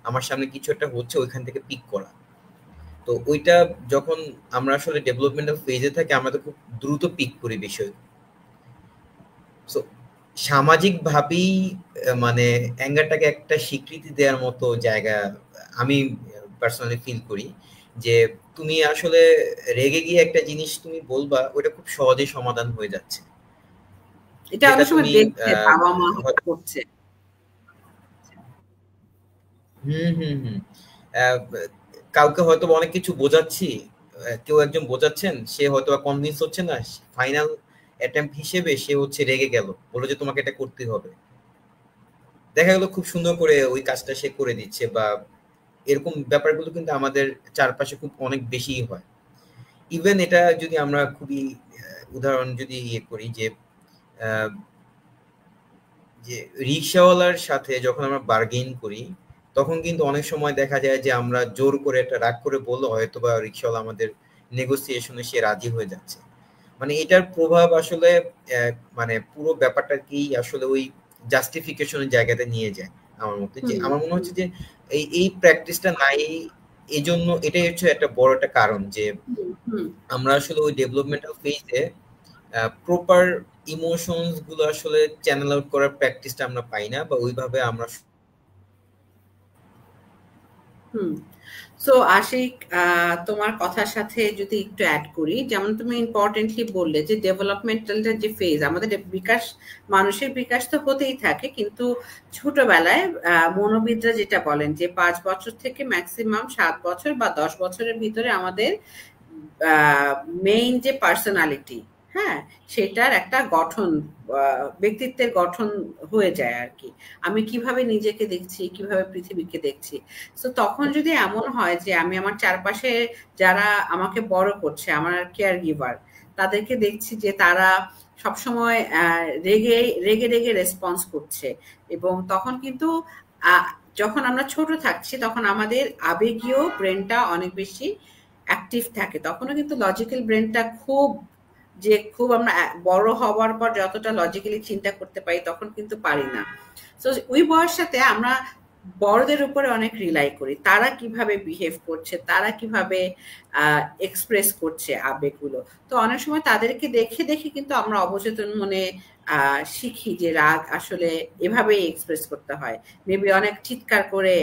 আমার সামনে কিছু একটা হচ্ছে ওইখান থেকে পিক করা। তো ওইটা যখন আমরা আসলে ডেভেলপমেন্টাল ফেজে থাকি, আমরা তো খুব দ্রুত পিক করি বিষয়। সো সামাজিকভাবেই মানে অ্যাঙ্গারটাকে একটা স্বীকৃতি দেওয়ার মতো জায়গা আমি পার্সোনালি ফিল করি, যে তুমি আসলে রেগে গিয়ে একটা জিনিস তুমি বলবা, ওটা খুব সহজেই সমাধান হয়ে যাচ্ছে। এটা অনেক সময় দেখছে বাবা মা করছে। কাউকে হয়তো অনেক কিছু বোঝাচ্ছি, কেউ একজন বোঝাচ্ছেন, সে হয়তো কনভিন্স হচ্ছে না, ফাইনাল অ্যাটেম্প হিসেবে সে হচ্ছে রেগে গেল, বললো যে তোমাকে এটা করতে হবে। দেখা গেল খুব সুন্দর করে ওই কাজটা সে করে দিচ্ছে, বা এরকম ব্যাপারগুলো কিন্তু আমাদের চারপাশে খুব অনেক বেশি হয়। ইভেন এটা যদি আমরা খুবই উদাহরণ যদি ইয়ে করি, যে যে রিক্সাওয়ালার সাথে যখন আমরা বার্গেইন করি, তখন কিন্তু অনেক সময় দেখা যায় যে আমরা জোর করে একটা রাগ করে বললে হয়তো বা রিক্সাওয়ালা আমাদের নেগোসিয়েশনে সে রাজি হয়ে যাচ্ছে। মানে এটার প্রভাব আসলে মানে পুরো ব্যাপারটাকেই আসলে ওই জাস্টিফিকেশনের জায়গাতে নিয়ে যায় আমার মতে। যে আমার মনে হচ্ছে যে এই প্র্যাকটিসটা নাই, এই জন্য এটাই হচ্ছে একটা বড় একটা কারণ যে আমরা আসলে ওই ডেভেলপমেন্টাল ফেজে প্রপার ইমোশনস গুলো আসলে চ্যানেল আউট করার প্র্যাকটিসটা আমরা পাই না, বা ওইভাবে আমরা সো আশিক, তোমার কথার সাথে যদি একটু অ্যাড করি, যেমন তুমি ইম্পর্টেন্টলি বললে যে ডেভেলপমেন্টালটা যে ফেজ, আমাদের বিকাশ, মানুষের বিকাশ তো হতেই থাকে, কিন্তু ছোটবেলায় মনোবিদরা যেটা বলেন যে 5 বছর থেকে ম্যাক্সিমাম 7 বছর বা 10 বছরের ভিতরে আমাদের মেইন যে পার্সোনালিটি, হ্যাঁ, সেটার একটা গঠন, ব্যক্তিত্বের গঠন হয়ে যায় আর কি। আমি কিভাবে নিজেকে দেখছি, কিভাবে পৃথিবীকে দেখছি। তো তখন যদি এমন হয় যে আমি আমার চারপাশে যারা আমাকে বড় করছে, আমার কেয়ার গিভার, তাদেরকে দেখছি যে তারা সবসময় রেগে রেগে রেগে রেসপন্স করছে, এবং তখন কিন্তু যখন আমরা ছোট থাকছি তখন আমাদের আবেগীয় ব্রেনটা অনেক বেশি অ্যাক্টিভ থাকে, তখনও কিন্তু লজিক্যাল ব্রেনটা খুব আমরা বড় হওয়ার পর যতটা লজিক্যালি চিন্তা করতে পারি তখন কিন্তু পারি না। তো ওই বয়সটাতে আমরা বড়দের উপরে অনেক রিলাই করি, তারা কিভাবে বিহেভ করছে, তারা কিভাবে এক্সপ্রেস করছে আবেগগুলো। তো অনেক সময় তাদেরকে দেখে দেখে কিন্তু আমরা অবচেতন মনে শিখি যে রাগ আসলে এভাবেই এক্সপ্রেস করতে হয়, মেবি অনেক চিৎকার করে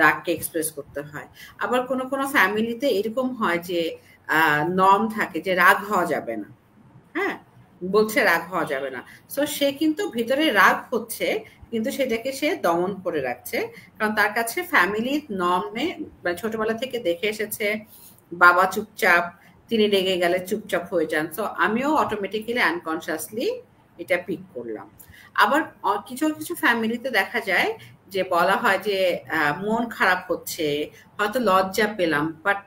রাগকে এক্সপ্রেস করতে হয়। আবার কোনো কোনো ফ্যামিলিতে এরকম হয় যে নর্ম থাকে যে রাগ হওয়া যাবে না, হ্যাঁ, বলছে রাগ হওয়া যাবে না, সো সে কিন্তু ভিতরে রাগ হচ্ছে কিন্তু সেটাকে সে দমন করে রাখছে, কারণ তার কাছে ফ্যামিলির নর্মে ছোটবেলা থেকে দেখে এসেছে বাবা চুপচাপ, তিনি রেগে গেলে চুপচাপ হয়ে যান, সো আমিও অটোমেটিক্যালি আনকনসিয়াসলি এটা পিক করলাম। আবার কিছু কিছু ফ্যামিলিতে দেখা যায় যে বলা হয় যে মন খারাপ হচ্ছে, হয়তো লজ্জা পেলাম, বাট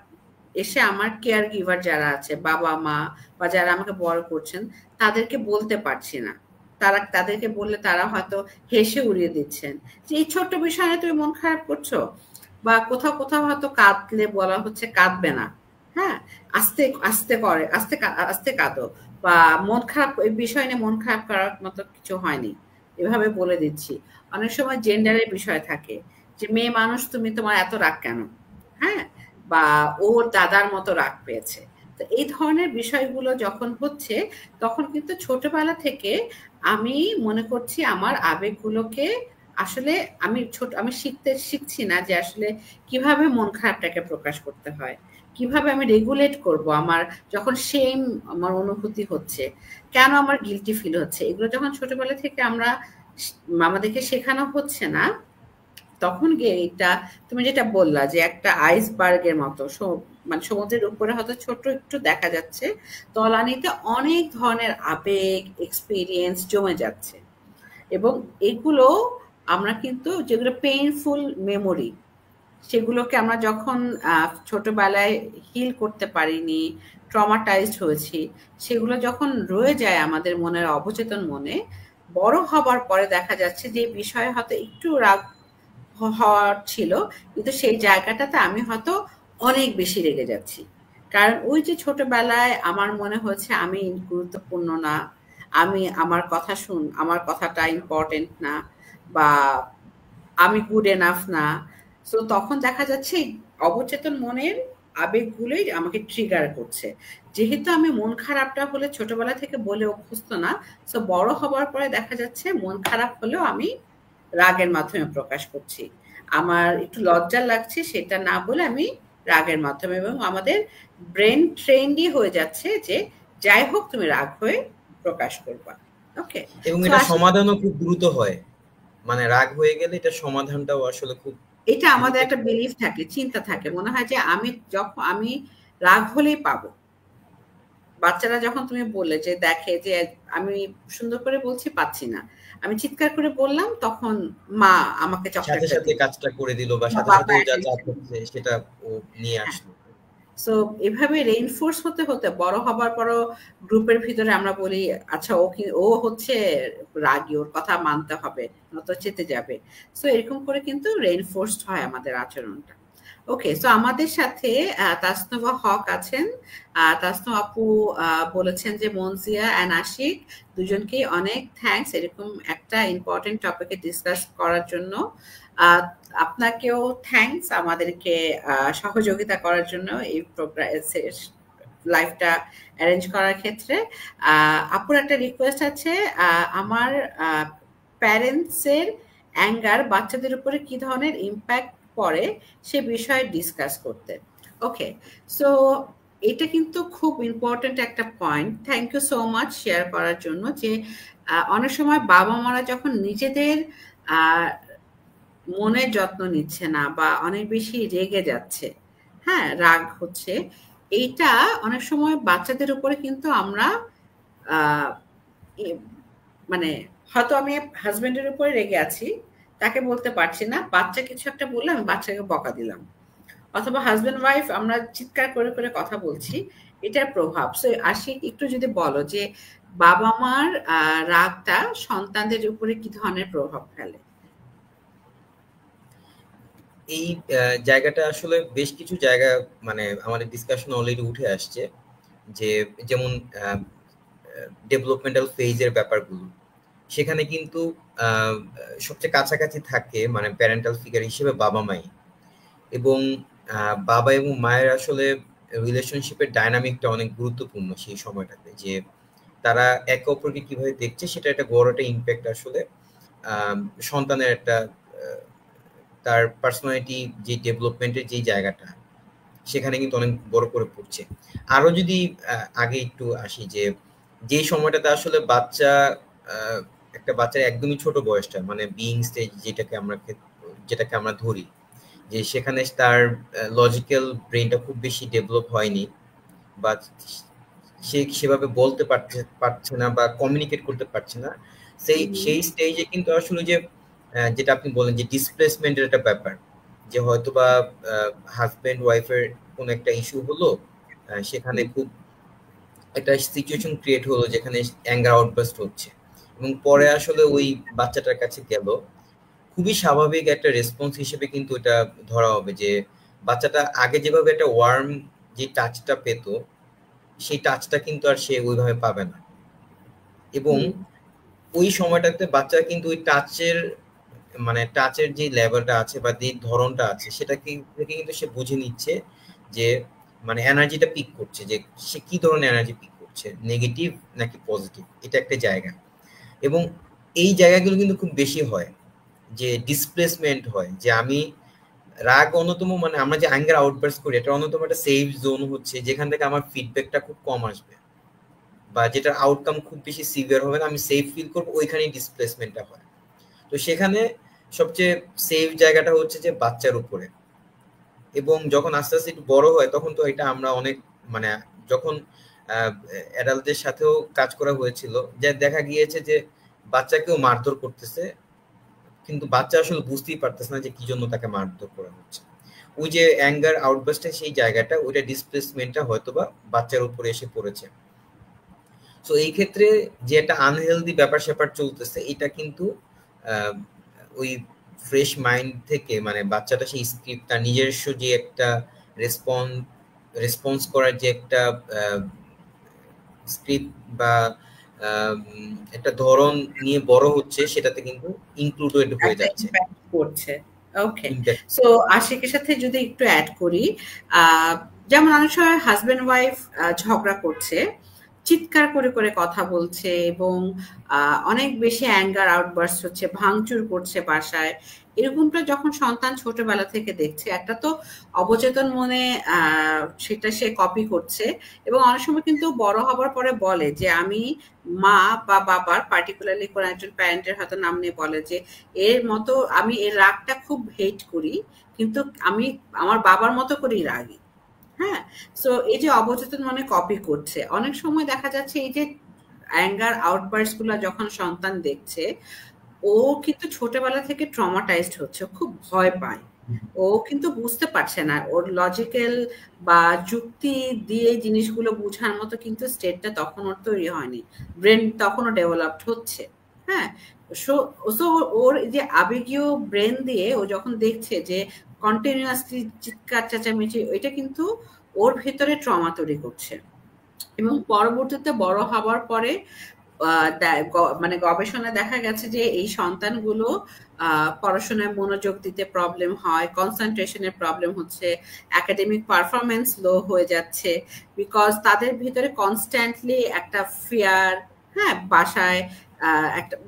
এসে আমার কেয়ার গিভার যারা আছে, বাবা মা বা যারা আমাকে বড় করছেন, তাদেরকে বলতে পারছি না, তাদেরকে বললে তারা হয়তো হেসে উড়িয়ে দিচ্ছেন যে এই ছোট্ট বিষয়ে তুমি মন খারাপ করছো, বা কোথাও কোথাও হয়তো কাঁদলে বলা হচ্ছে কাঁদবে না, হ্যাঁ, আস্তে আস্তে করে, আস্তে আস্তে কাঁদো, বা মন খারাপ, এই বিষয় নিয়ে মন খারাপ করার মতো কিছু হয়নি, এভাবে বলে দিচ্ছি। অনেক সময় জেন্ডারের বিষয় থাকে যে মেয়ে মানুষ তুমি, তোমার এত রাগ কেন, হ্যাঁ, বা ওর দাদার মতো রাগ পেয়েছে। তো এই ধরনের বিষয়গুলো যখন হচ্ছে তখন কিন্তু ছোটবেলা থেকে আমি মনে করছি আমার আবেগগুলোকে আসলে আমি শিখছি না যে আসলে কিভাবে মন খারাপটাকে প্রকাশ করতে হয়, কিভাবে আমি রেগুলেট করব আমার যখন সেম আমার অনুভূতি হচ্ছে, কেন আমার গিলটি ফিল হচ্ছে, এগুলো যখন ছোটবেলা থেকে আমাদেরকে শেখানো হচ্ছে না, তখন গিয়ে এটা তুমি যেটা বললা যে একটা আইসবার্গের মতো, মানে সমুদ্রের উপরে হয়তো ছোট একটু দেখা যাচ্ছে, তলানিতে অনেক ধরনের আবেগ এক্সপিরিয়েন্স জমে যাচ্ছে, এবং এগুলো আমরা কিন্তু যেগুলো পেইনফুল মেমোরি, সেগুলোকে আমরা যখন ছোটবেলায় হিল করতে পারিনি, ট্রমাটাইজড হয়েছি, সেগুলো যখন রয়ে যায় আমাদের মনের অবচেতন মনে, বড় হবার পরে দেখা যাচ্ছে যে বিষয়ে হয়তো একটু রাগ হওয়ার ছিল, কিন্তু সেই জায়গাটাতে আমি হয়তো অনেক বেশি রেগে যাচ্ছি, কারণ ওই যে ছোটবেলায় আমার মনে হয়েছে আমি গুরুত্বপূর্ণ না, আমার কথাটা ইম্পর্টেন্ট না, বা আমি গুড এনাফ না। সো তখন দেখা যাচ্ছে অবচেতন মনের আবেগগুলোই আমাকে ট্রিগার করছে, যেহেতু আমি মন খারাপটা হলে ছোটবেলা থেকে বলে অভ্যস্ত না, সো বড় হবার পরে দেখা যাচ্ছে মন খারাপ হলেও আমি রাগের মাধ্যমে প্রকাশ করছি, আমার একটু লজ্জা লাগছে সেটা না বলে আমি রাগের মাধ্যমে, এবং আমাদের ব্রেন ট্রেন্ডই হয়ে যাচ্ছে যে যাই হোক তুমি রাগ হয়ে প্রকাশ করবা। ওকে, এবং এটা সমাধানও খুব দ্রুত হয়, মানে রাগ হয়ে গেলে এটা সমাধানটাও আসলে খুব, এটা আমাদের একটা বিলিফ থাকে, চিন্তা থাকে, মনে হয় যে আমি রাগ হলেই পাবো। বাচ্চারা যখন তুমি বললে যে দেখে যে আমি সুন্দর করে বলছি পাচ্ছি না, আমি চিৎকার করে বললাম, তখন মা আমাকে সাথে চকলেটটা সাথে কাজটা করে দিল, বা সাথে সাথে ও যা চাপ করছে সেটা ও নিয়ে আসলো। সো এভাবে রেইনফোর্স হতে হতে বড় হবার পরও গ্রুপের ভিতরে আমরা বলি আচ্ছা ও হচ্ছে রাগী, ওর কথা মানতে হবে নয়তো চেতে যাবে। সো এরকম করে কিন্তু রেইনফোর্সড হয় আমাদের আচরণটা। ওকে, সো আমাদের সাথে তাসনুভা হক আছেন। তাসনু আপু বলেছেন যে মনজিয়া অ্যান্ড আশিক দুজনকেই অনেক থ্যাঙ্কস এরকম একটা ইম্পর্টেন্ট টপিকে ডিসকাস করার জন্য। আহ, আপনাকেও থ্যাঙ্কস আমাদেরকে সহযোগিতা করার জন্য এই প্রোগ্রাম লাইভটা অ্যারেঞ্জ করার ক্ষেত্রে। আপুর একটা রিকোয়েস্ট আছে, আমার প্যারেন্টসের অ্যাঙ্গার বাচ্চাদের উপরে কি ধরনের ইম্প্যাক্ট পড়ে সে বিষয়ে ডিসকাস করতে। ওকে, সো এটা কিন্তু খুব ইম্পর্টেন্ট একটা point. Thank you so much share করার জন্য। যে অনেক সময় বাবা মারা যখন নিজেদের মনের যত্ন নিচ্ছে না বা অনেক বেশি রেগে যাচ্ছে, হ্যাঁ রাগ হচ্ছে, এইটা অনেক সময় বাচ্চাদের উপরে কিন্তু আমরা মানে হয়তো আমি হাজবেন্ডের উপরে রেগে আছি, তাকে বলতে পারছি না, বাচ্চা কিছু একটা বললে আমি বাচ্চাকে বকা দিলাম, অথবা হাজবেন্ড ওয়াইফ আমরা চিৎকার করে করে কথা বলছি, এটার প্রভাব। সো আশিক একটু যদি বলো যে বাবা মার রাগটা সন্তানদের উপরে কি ধরনের প্রভাব ফেলে। এই জায়গাটা আসলে বেশ কিছু জায়গা মানে আমাদের ডিসকাশন অলরেডি উঠে আসছে, যে যেমন ডেভেলপমেন্টাল ফেজের ব্যাপারগুলো, সেখানে কিন্তু সবচেয়ে কাছাকাছি থাকে মানে প্যারেন্টাল ফিগার হিসেবে বাবা মাই, এবং বাবা এবং মায়ের আসলে রিলেশনশিপের ডায়নামিকটা অনেক গুরুত্বপূর্ণ সেই সময়টাতে, যে তারা একে অপরকে কিভাবে দেখছে সেটা একটা বড় একটা ইম্প্যাক্ট আসলে সন্তানের একটা তার পার্সোনালিটি যে ডেভেলপমেন্টের যে জায়গাটা সেখানে কিন্তু অনেক বড় করে পড়ছে। আরো যদি আগে একটু আসি, যে যেই সময়টাতে আসলে বাচ্চা একটা বাচ্চার একদমই ছোট বয়সটা মানে বিইং স্টেজ যেটাকে আমরা ধরি, যে সেখানে তার লজিক্যাল ব্রেনটা খুব বেশি ডেভেলপ হয়নি, বা সে সেভাবে বলতে পারছে না বা কমিউনিকেট করতে পারছে না, সেই স্টেজে কিন্তু আসলে যে যেটা আপনি বলেন যে ডিসপ্লেসমেন্টের একটা ব্যাপার, যে হয়তো বা হাজবেন্ড ওয়াইফের কোন একটা ইস্যু হলো, সেখানে খুব একটা সিচুয়েশন ক্রিয়েট হলো যেখানে অ্যাঙ্গার আউটবার্স্ট হচ্ছে, এবং পরে আসলে ওই বাচ্চাটার কাছে গেল, খুবই স্বাভাবিক একটা রেসপন্স হিসেবে কিন্তু এটা ধরা হবে যে বাচ্চাটা আগে যেভাবে একটা ওয়ার্ম যে টাচটা পেত সেই টাচটা কিন্তু আর সে ওইভাবে পাবে না, এবং ওই সময়টাতে বাচ্চা কিন্তু ওই টাচের যে লেভেলটা আছে বা যে ধরনটা আছে সেটা থেকে কিন্তু সে বুঝে নিচ্ছে যে মানে এনার্জিটা পিক করছে, যে সে কি ধরনের এনার্জি পিক করছে, নেগেটিভ নাকি পজিটিভ, এটা একটা জায়গা। এবং এই জায়গাগুলো কিন্তু খুব বেশি হয়, যে ডিসপ্লেসমেন্ট হয়, যে আমি রাগ অন্যতম মানে আমরা যে অ্যাঙ্গার আউটবার্স্ট করি এটা অন্যতম একটা সেফ জোন হচ্ছে, যেখান থেকে আমার ফিডব্যাকটা খুব কম আসবে বা যেটার আউটকাম খুব বেশি সিভিয়ার হবে না, আমি সেফ ফিল করবো, ওইখানেই ডিসপ্লেসমেন্টটা হয়। তো সেখানে সবচেয়ে সেফ জায়গাটা হচ্ছে যে বাচ্চার উপরে, এবং যখন আস্তে আস্তে একটু বড় হয় তখন তো এটা আমরা অনেক মানে যখন অ্যাডাল্টদের সাথেও কাজ করা হয়েছিল, যে দেখা গিয়েছে যে বাচ্চাকেও মারধর করতেছে, কিন্তু বাচ্চা আসলে বুঝতেই পারতেছে না যে কি জন্য তাকে মারধর করা হচ্ছে। ওই যে অ্যাঙ্গার আউটবার্স্টের সেই জায়গাটা, ওইটা ডিসপ্লেসমেন্টটা হয়তোবা বাচ্চার উপরে এসে পড়েছে। সো এই ক্ষেত্রে যে একটা আনহেলদি ব্যাপার স্যাপার চলতেছে, এটা কিন্তু ওই ফ্রেশ মাইন্ড থেকে মানে বাচ্চাটা সেই স্ক্রিপ্ট তার নিজস্ব যে একটা রেসপন্স করার যে একটা স্ক্রিপ্ট বা একটা ধরন নিয়ে বড় হচ্ছে, সেটাতে কিন্তু ইনক্লুডেড হয়ে যাচ্ছে, করছে। ওকে, সো আশিকের সাথে যদি একটু অ্যাড করি, যেমন অনেক সময় হাজবেন্ড ওয়াইফ ঝগড়া করছে, চিৎকার করে করে কথা বলছে এবং অনেক বেশি অ্যাঙ্গার আউটবার্স্ট হচ্ছে, ভাঙচুর করছে বাসায়, এরকমটা যখন সন্তান ছোটবেলা থেকে দেখছে, একটা তো অবচেতন মনে সেটা সে কপি করছে, এবং অনেক সময় কিন্তু বড় হবার পরে বলে যে আমি মা বা বাবার পার্টিকুলারলি কোন একজন প্যারেন্টের হয়তো নাম নিয়ে বলে যে এর মতো আমি এর রাগটা খুব হেট করি, কিন্তু আমি আমার বাবার মতো করেই রাগি। হ্যাঁ, সো এই যে অবচেতন মনে কপি করছে, অনেক সময় দেখা যাচ্ছে এই যে অ্যাঙ্গার আউটবার্স্ট গুলা যখন সন্তান দেখছে, ও কিন্তু ছোটবেলা থেকে ট্রমাটাইজড হচ্ছে, খুব ভয় পায়, ও কিন্তু বুঝতে পারছে না, ওর লজিক্যাল বা যুক্তি দিয়ে জিনিসগুলো বোঝার মতো কিন্তু স্টেটটা তখন ওর তৈরি হয়নি, ব্রেন তখনও ডেভেলপড হচ্ছে। হ্যাঁ, সো ওর যে আবেগীয় ব্রেন দিয়ে ও যখন দেখছে যে কন্টিনিউয়াসলি চিৎকার চেঁচামেচি, এটা কিন্তু ওর ভেতরে ট্রমা তৈরি করছে। এবং পরবর্তীতে বড় হবার পরে মানে গবেষণায় দেখা গেছে যে এই সন্তানগুলো পড়াশোনায় মনোযোগ দিতে প্রবলেম হয়, কনসেন্ট্রেশনের প্রবলেম হচ্ছে, একাডেমিক পারফরমেন্স লো হয়ে যাচ্ছে, বিকজ তাদের ভিতরে কনস্ট্যান্টলি একটা ফিয়ার, হ্যাঁ,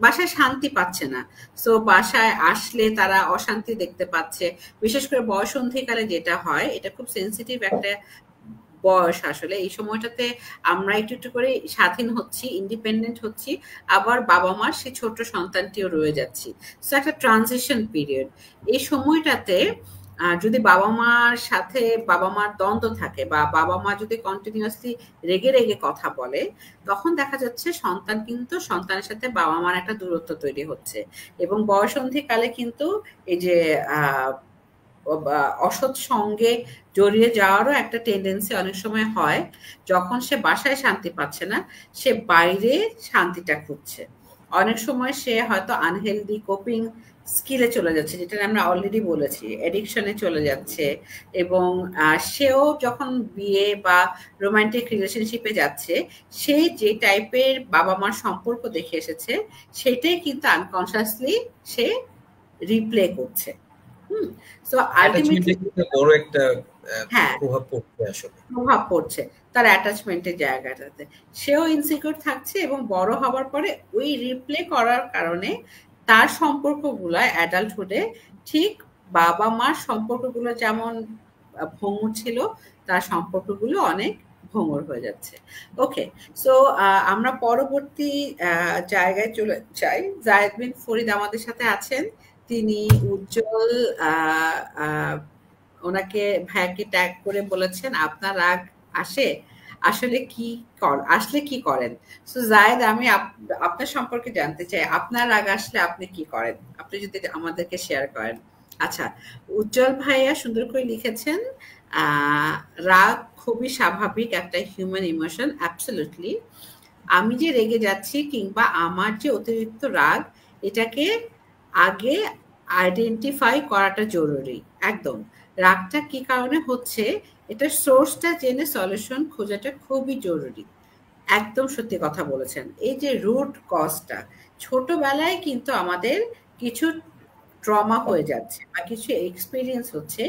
বাসায় শান্তি পাচ্ছে না। সো বাসায় আসলে তারা অশান্তি দেখতে পাচ্ছে। বিশেষ করে বয়সন্ধিকালে যেটা হয়, এটা খুব সেন্সিটিভ একটা বয়স। আসলে এই সময়টাতে আমরা একটু একটু করে স্বাধীন হচ্ছি, ইন্ডিপেন্ডেন্ট হচ্ছি, আবার বাবা মার সে ছোট সন্তানটিও রয়ে যাচ্ছি। সো একটা ট্রানজিশন পিরিয়ড। এই সময়টাতে যদি বাবা মার সাথে বাবা মার দ্বন্দ্ব থাকে, বা বাবা মা যদি কন্টিনিউয়াসলি রেগে রেগে কথা বলে, তখন দেখা যাচ্ছে সন্তানের সাথে বাবা মার একটা দূরত্ব তৈরি হচ্ছে। এবং বয়সন্ধিকালে কিন্তু এই যে অসৎ সঙ্গে জড়িয়ে যাওয়ারও একটা টেন্ডেন্সি অনেক সময় হয়। যখন সে বাসায় শান্তি পাচ্ছে না, সে বাইরে শান্তিটা খুঁজছে। অনেক সময় সে হয়তো আনহেলদি কোপিং স্কিলে চলে যাচ্ছে, যেটা আমরা অলরেডি বলেছি, এডিকশনে চলে যাচ্ছে। এবং সেও যখন বিয়ে বা রোমান্টিক রিলেশনশিপে যাচ্ছে, সে যে টাইপের বাবা মার সম্পর্ক দেখে এসেছে, সেটাই কিন্তু আনকনসিয়াসলি সে রিপ্লে করছে। সো আলটিমেটলি বড় একটা হ্যাঁ প্রভাব পড়ছে তার অ্যাটাচমেন্টের জায়গাটাতে। সেও ইনসিকিউর থাকছে, এবং বড় হবার পরে ওই রিপ্লে করার কারণে তার সম্পর্কগুলো অ্যাডাল্টহুডে ঠিক বাবা মার সম্পর্কগুলো যেমন ভঙ্গুর ছিল, তার সম্পর্কগুলো অনেক ভঙ্গুর হয়ে যাচ্ছে। ওকে, সো আমরা পরবর্তী জায়গায় চলে যাই। জায়েদ বিন ফরিদ আমাদের সাথে আছেন। তিনি উজ্জ্বল ওনাকে ভাইয়াকে ট্যাগ করে বলেছেন, আপনার রাগ আসলে কি করেন? সো জায়েদ, আমি আপনার সম্পর্কে জানতে চাই, আপনার রাগ আসলে আপনি কি করেন? আপনি যদি আমাদেরকে শেয়ার করেন। আচ্ছা, উজ্জ্বল ভাইয়া সুন্দর করে লিখেছেন, রাগ খুবই স্বাভাবিক একটা হিউম্যান ইমোশন, অ্যাবসলিউটলি। আমি যে রেগে যাচ্ছি কিংবা আমার যে অতিরিক্ত রাগ, এটাকে আগে আইডেন্টিফাই করাটা জরুরি। একদম, রাগটা কি কারণে হচ্ছে এটার সোর্সটা জেনে সলিউশন খোঁজাটা খুবই জরুরি। একদম সত্যি কথা বলেছেন। এই যে রুট কজটা, ছোটবেলায় কিন্তু আমাদের কিছু ট্রমা হয়ে যাচ্ছে বা কিছু এক্সপিরিয়েন্স হচ্ছে,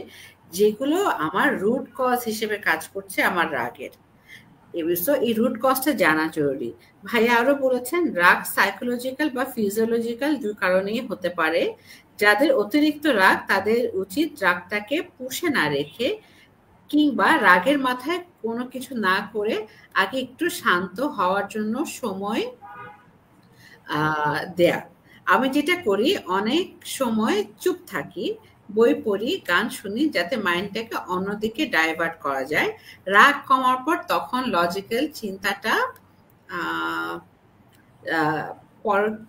যেগুলো আমার রুট কজ হিসেবে কাজ করছে আমার রাগের। এই রুট কজটা জানা জরুরি। ভাইয়া আরো বলেছেন, রাগ সাইকোলজিক্যাল বা ফিজিওলজিক্যাল দুই কারণেই হতে পারে। যাদের অতিরিক্ত রাগ, তাদের উচিত রাগটাকে পুষে না রেখে কিংবা রাগের মাথায় কোনো কিছু না করে আগে একটু শান্ত হওয়ার জন্য সময় দেয়া। আমি যেটা করি, অনেক সময় চুপ থাকি, বই পড়ি, গান শুনি, যাতে মাইন্ডটাকে অন্যদিকে ডাইভার্ট করা যায়। রাগ কমার পর তখন লজিক্যাল চিন্তাটা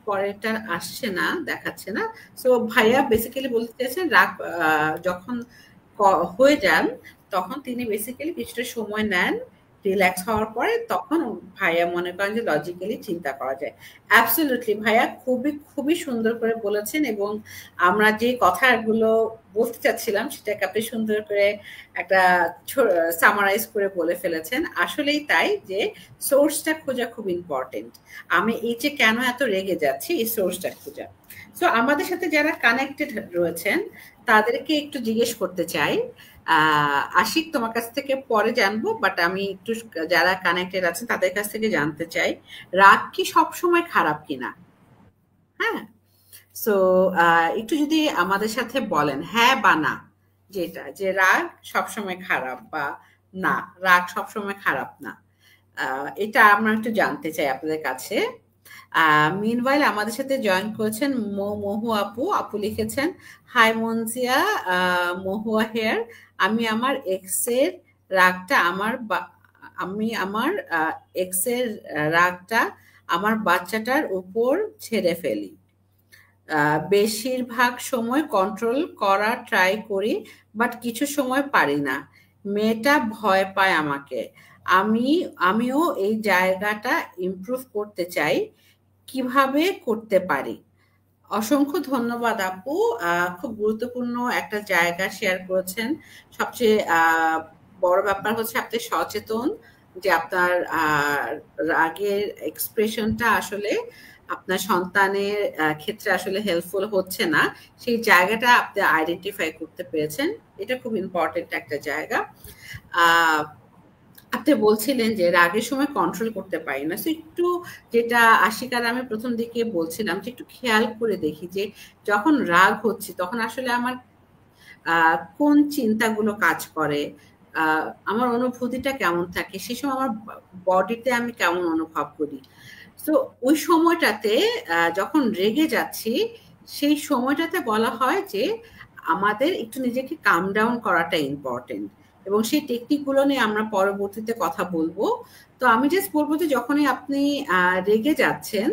পরেরটা আসছে না, দেখাচ্ছে না। সো ভাইয়া বেসিক্যালি বলতে চাইছেন, রাগ যখন হয়ে যান, তখন তিনি বেসিক্যালি কিছুটা সময় নেন, রিল্যাক্স হওয়ার পরে তখন ভাইয়া মনে করেন যে লজিক্যালি চিন্তা করা যায়। অ্যাবসলিউটলি ভাইয়া, খুবই খুবই সুন্দর করে বলেছেন। এবং আমরা যে কথাগুলো বলতে চাচ্ছিলাম, সেটাকে আপনি সুন্দর করে একটা সামারাইজ করে বলে ফেলেছেন। আসলেই তাই, যে সোর্সটা খোঁজা খুব ইম্পর্টেন্ট। আমি এই যে কেন এত রেগে যাচ্ছি, এই সোর্সটা খোঁজা। সো আমাদের সাথে যারা কানেক্টেড রয়েছেন, তাদেরকে একটু জিজ্ঞেস করতে চাই। আশিক, তোমার কাছ থেকে পরে জানবো, বাট আমি একটু যারা কানেক্টেড আছেন তাদের কাছ থেকে জানতে চাই, রাগ কি সবসময় খারাপ কিনা? হ্যাঁ, সো একটু যদি আমাদের সাথে বলেন হ্যাঁ বা না, যেটা যে রাগ সবসময় খারাপ বা না, রাগ সবসময় খারাপ না, এটা আমরা একটু জানতে চাই আপনাদের কাছে। মিনওয়াইল আমাদের সাথে জয়েন করেছেন মহু আপু লিখেছেন, হাই মনজিয়া, মহুয়া হেয়ার। আমি আমার এক্সের রাগটা আমার বাচ্চাটার উপর ছেড়ে ফেলি। বেশিরভাগ সময় কন্ট্রোল করা ট্রাই করি, বাট কিছু সময় পারি না। মেয়েটা ভয় পায় আমাকে। আমিও এই জায়গাটা ইমপ্রুভ করতে চাই। কিভাবে করতে পারি? অসংখ্য ধন্যবাদ আপু। খুব গুরুত্বপূর্ণ একটা জায়গা শেয়ার করেছেন। সবচেয়ে বড় ব্যাপার হচ্ছে আপনি সচেতন যে আপনার রাগের এক্সপ্রেশনটা আসলে আপনার সন্তানের ক্ষেত্রে আসলে হেল্পফুল হচ্ছে না, সেই জায়গাটা আপনি আইডেন্টিফাই করতে পেরেছেন। এটা খুব ইম্পর্টেন্ট একটা জায়গা। আপনি বলছিলেন যে রাগের সময় কন্ট্রোল করতে পারি না, তো একটু যেটা আশিকার আমি প্রথম দিকে বলছিলাম যে একটু খেয়াল করে দেখি যে যখন রাগ হচ্ছে তখন আসলে আমার কোন চিন্তাগুলো কাজ করে, আমার অনুভূতিটা কেমন থাকে, সে সময় আমার বডিতে আমি কেমন অনুভব করি। তো ওই সময়টাতে যখন রেগে যাচ্ছি সেই সময়টাতে বলা হয় যে আমাদের একটু নিজেকে কাম ডাউন করাটা ইম্পর্টেন্ট, এবং সেই টেকনিকগুলো নিয়ে আমরা পরবর্তীতে কথা বলবো। তো আমি জাস্ট বলবো যে যখনই আপনি রেগে যাচ্ছেন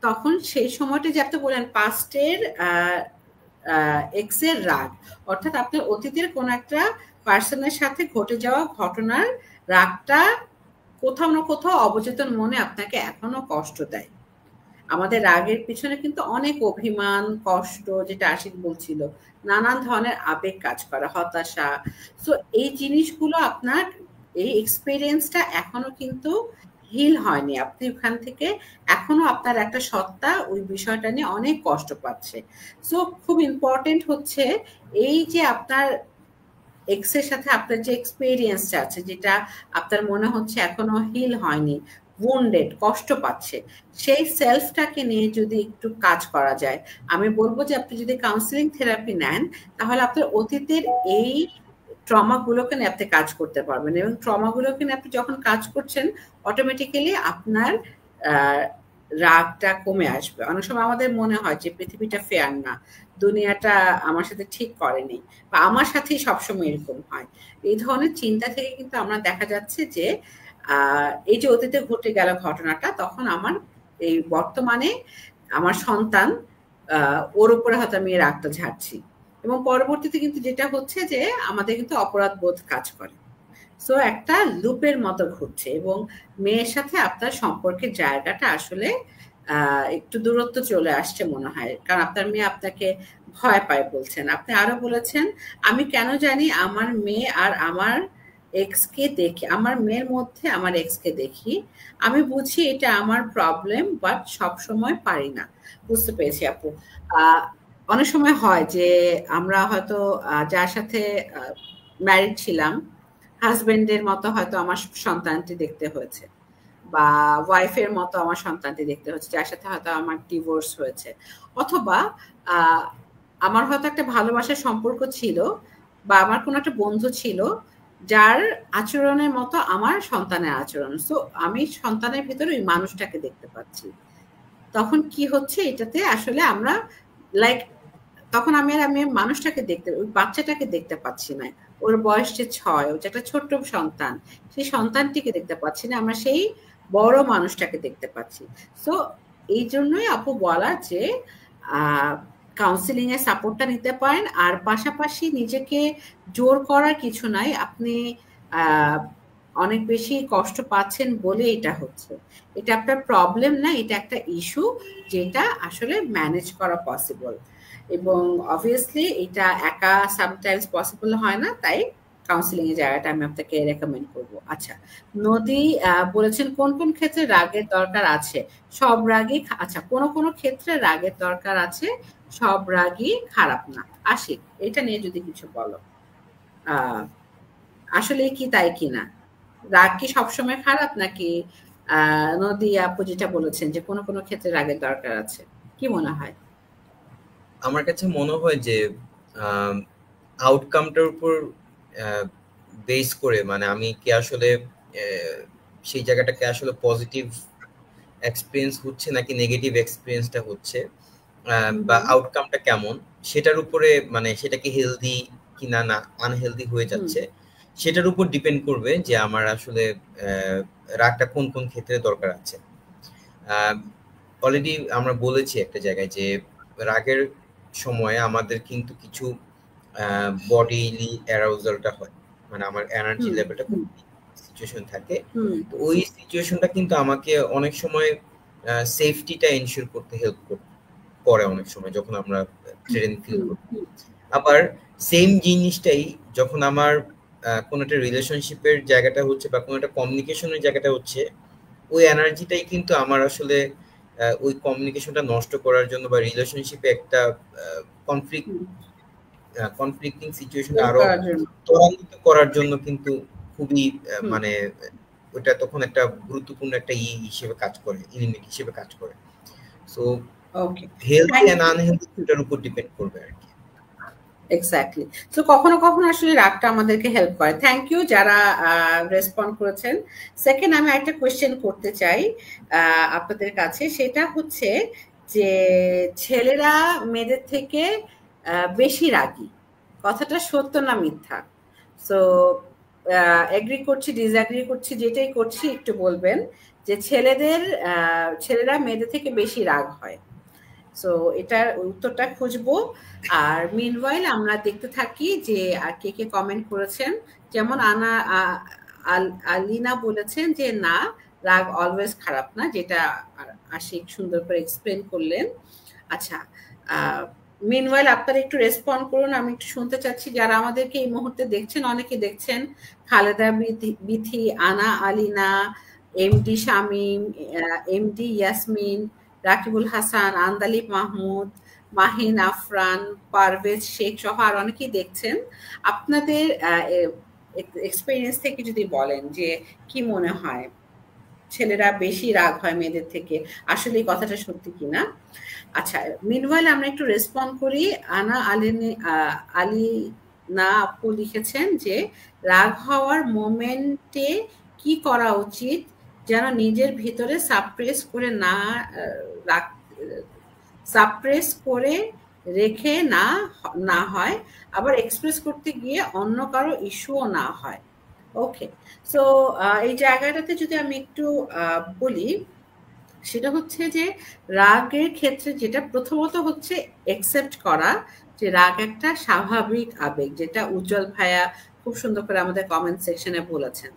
তখন সেই সময়টা যে আপনি বলেন পাস্টের এক্স এর রাগ, অর্থাৎ আপনার অতীতের কোন একটা পার্সনের সাথে ঘটে যাওয়া ঘটনার রাগটা কোথাও না কোথাও অবচেতন মনে আপনাকে এখনো কষ্ট দেয়। আমাদের রাগের পিছনে কিন্তু অনেক অভিমান, কষ্ট, যেটা আশিক বলছিল, নানান ধরনের আবেগ কাজ করে, হতাশা। সো এই জিনিসগুলো আপনার এই এক্সপেরিয়েন্সটা এখনো কিন্তু হিল হয়নি। আপনি ওখান থেকে এখনো আপনার একটা সত্তা ওই বিষয়টা নিয়ে অনেক কষ্ট পাচ্ছে। সো খুব ইম্পর্টেন্ট হচ্ছে এই যে আপনার এক্স এর সাথে আপনার যে এক্সপেরিয়েন্সটা আছে, যেটা আপনার মনে হচ্ছে এখনো হিল হয়নি, wounded, কষ্ট পাচ্ছে, সেই সেলফটাকে নিয়ে যদি একটু কাজ করা যায়, আমি বলবো যে আপনি যদি কাউন্সিলিং থেরাপি নেন তাহলে আপনার অতীতের এই ট্রমাগুলোকে নিয়ে আপনি কাজ করতে পারবেন, এবং ট্রমাগুলোকে নিয়ে আপনি যখন কাজ করছেন অটোমেটিক্যালি আপনার রাগটা কমে আসবে। অনেক সময় আমাদের মনে হয় যে পৃথিবীটা ফেয়ার না, দুনিয়াটা আমার সাথে ঠিক করেনি, বা আমার সাথেই সবসময় এরকম হয়। এই ধরনের চিন্তা থেকে কিন্তু আমরা দেখা যাচ্ছে যে এই যে অতীতে ঘটে গেল ঘটনাটা, তখন আমার এই বর্তমানে আমার সন্তান, ওর উপরে হয়তো আমি রাগটা ঝাড়ছি, এবং পরবর্তীতে কিন্তু যেটা হচ্ছে যে আমাদের কিন্তু অপরাধ বোধ কাজ করে। সো একটা লুপের মতো ঘুরছে, এবং মেয়ের সাথে আপনার সম্পর্কের জায়গাটা আসলে একটু দূরত্ব চলে আসছে মনে হয়, কারণ আপনার মেয়ে আপনাকে ভয় পায় বলছেন। আপনি আরো বলেছেন আমি কেন জানি আমার মেয়ে আর আমার এক্স কে দেখি, আমার মেয়ের মধ্যে আমার এক্স কে দেখি, আমি বুঝি এটা আমার প্রবলেম, বাট সব সময় পারি না। বুঝতে পেরেছি আপু। অনেক সময় হয় যে আমরা হয়তো যার সাথে ম্যারিড ছিলাম, হাজবেন্ডের মতো হয়তো আমার সন্তানটি দেখতে হয়েছে, বা ওয়াইফের মতো আমার সন্তানটি দেখতে হচ্ছে, যার সাথে হয়তো আমার ডিভোর্স হয়েছে, অথবা আমার হয়তো একটা ভালোবাসার সম্পর্ক ছিল, বা আমার কোনো একটা বন্ধু ছিল যার আচরণের মতো আমার সন্তানের আচরণ। সো আমি সন্তানের ভিতরে ওই মানুষটাকে দেখতে পাচ্ছি। তখন কি হচ্ছে, এটাতে আসলে আমরা লাইক, তখন আমি মানুষটাকে দেখতে, ওই বাচ্চাটাকে দেখতে পাচ্ছি না, ওর বয়স যে 6, ও যে একটা ছোট্ট সন্তান, সেই সন্তানটিকে দেখতে পাচ্ছি না, আমরা সেই বড় মানুষটাকে দেখতে পাচ্ছি। সো এই জন্যই আপু বলা যে কাউন্সিলিং এর সাপোর্টটা নিতে পারেন, আর পাশাপাশি নিজেকে জোর করার কিছু নাই। আপনি অনেক বেশি কষ্ট পাচ্ছেন বলে এটা হচ্ছে, এটা আপনার প্রবলেম না, এটা একটা ইস্যু যেটা আসলে ম্যানেজ করা পসিবল, এবং অবভিয়াসলি এটা একা সামটাইমস পসিবল হয় না, তাই কাউন্সিলিং এর জায়গাটা আমি আপনাকে রেকমেন্ড করব। আচ্ছা, নদী বলেছেন কোন কোন ক্ষেত্রে রাগের দরকার আছে? সব রাগই, আচ্ছা, কোন কোন ক্ষেত্রে রাগের দরকার আছে, সব রাগই খারাপ না। আশিক, এটা নিয়ে যদি কিছু বলো, আসলে কি তাই কিনা? রাগ কি সবসময় খারাপ, নাকি নদী আপু যেটা বলেছেন যে কোন কোন ক্ষেত্রে রাগের দরকার আছে, কি মনে হয়? আমার কাছে মনে হয় যে আউটকামটার উপর বেস করে, মানে আমি কি আসলে সেই জায়গাটাকে আসলে পজিটিভ এক্সপিরিয়েন্স হচ্ছে নাকি নেগেটিভ এক্সপিরিয়েন্সটা হচ্ছে, বা আউটকামটা কেমন, সেটার উপরে, মানে সেটা কি হেলদি কিনা না আনহেলদি হয়ে যাচ্ছে, সেটার উপর ডিপেন্ড করবে যে আমার আসলে রাগটা কোন কোন ক্ষেত্রে দরকার আছে। অলরেডি আমরা বলেছি একটা জায়গায় যে রাগের সময় আমাদের কিন্তু কিছু বডিলি অ্যারাউজালটা হয়, মানে আমার এনার্জি লেভেলটা খুব সিচুয়েশন থাকে, তো ওই সিচুয়েশনটা কিন্তু আমাকে অনেক সময় সেফটিটা এনশিওর করতে হেল্প করে অনেক সময় যখন আমরা থ্রেটেন ফিল করি। আবার সেম জিনিসটাই যখন আমার কোনো একটা রিলেশনশিপের জায়গাটা হচ্ছে বা কোনো একটা কমিউনিকেশনের জায়গাটা হচ্ছে, ওই এনার্জিটাই কিন্তু আমার আসলে ওই কমিউনিকেশনটা নষ্ট করার জন্য বা রিলেশনশিপে একটা কনফ্লিক্টিং সিচুয়েশনটা আরো ত্বরান্বিত করার জন্য কিন্তু খুবই মানে ওটা তখন একটা গুরুত্বপূর্ণ একটা হিসেবে কাজ করে, এলিমেন্ট হিসেবে কাজ করে। সো হেলদি এন্ড আনহেলদি এটার উপর ডিপেন্ড করবে আর কি। এক্স্যাক্টলি। তো কখনো কখনো আসলে রাগটা আমাদেরকে হেল্প করে। থ্যাংক ইউ যারা রেসপন্ড করেছেন। সেকেন্ড, আমি একটা কোয়েশ্চেন করতে চাই আপনাদের কাছে, সেটা হচ্ছে যে ছেলেরা মেয়েদের থেকে বেশি রাগী, কথাটা সত্য না মিথ্যা? সো এগ্রি করছি, ডিসএগ্রি করছি, যেটাই করছি একটু বলবেন যে ছেলেরা মেয়েদের থেকে বেশি রাগ হয়। সো এটার উত্তরটা খুঁজবো। আর মিনওয়াইল আমরা দেখতে থাকি যে আর কে কে কমেন্ট করেছেন। যেমন আলিনা বলেছেন যে না, রাগ অলওয়েজ খারাপ না, যেটা আশিক সুন্দর করে এক্সপ্লেন করলেন। আচ্ছা, মিনওয়াইল আপনারা একটু রেসপন্ড করুন, আমি একটু শুনতে চাচ্ছি যারা আমাদেরকে এই মুহূর্তে দেখছেন। অনেকে দেখছেন, খালেদা বিথি, আনা আলিনা, এমডি শামীম, এমডি ইয়াসমিন, রাকিবুল হাসান, আন্দালিব মাহমুদ, মাহিন আফরান, পারভেজ শেখ সহ আর অনেকেই দেখছেন। আপনাদের এক্সপেরিয়েন্স থেকে যদি বলেন যে কি মনে হয় ছেলেরা বেশি রাগ হয় মেয়েদের থেকে, আসলে এই কথাটা সত্যি কিনা? আচ্ছা, মিনওয়াইল আমরা একটু রেসপন্ড করি। আনা আলিনা আপু লিখেছেন যে রাগ হওয়ার মোমেন্টে কি করা উচিত যেন নিজের ভিতরে সাপ্রেস করে রেখে না হয়, আবার এক্সপ্রেস করতে গিয়ে অন্য কারো ইস্যুও না হয়। ওকে, সো এই জায়গাটাতে যদি আমি একটু বলি, সেটা হচ্ছে যে রাগের ক্ষেত্রে যেটা প্রথমত হচ্ছে একসেপ্ট করা যে রাগ একটা স্বাভাবিক আবেগ, যেটা উজ্জ্বল ভাইয়া খুব সুন্দর করে আমাদের কমেন্ট সেকশনে বলেছেন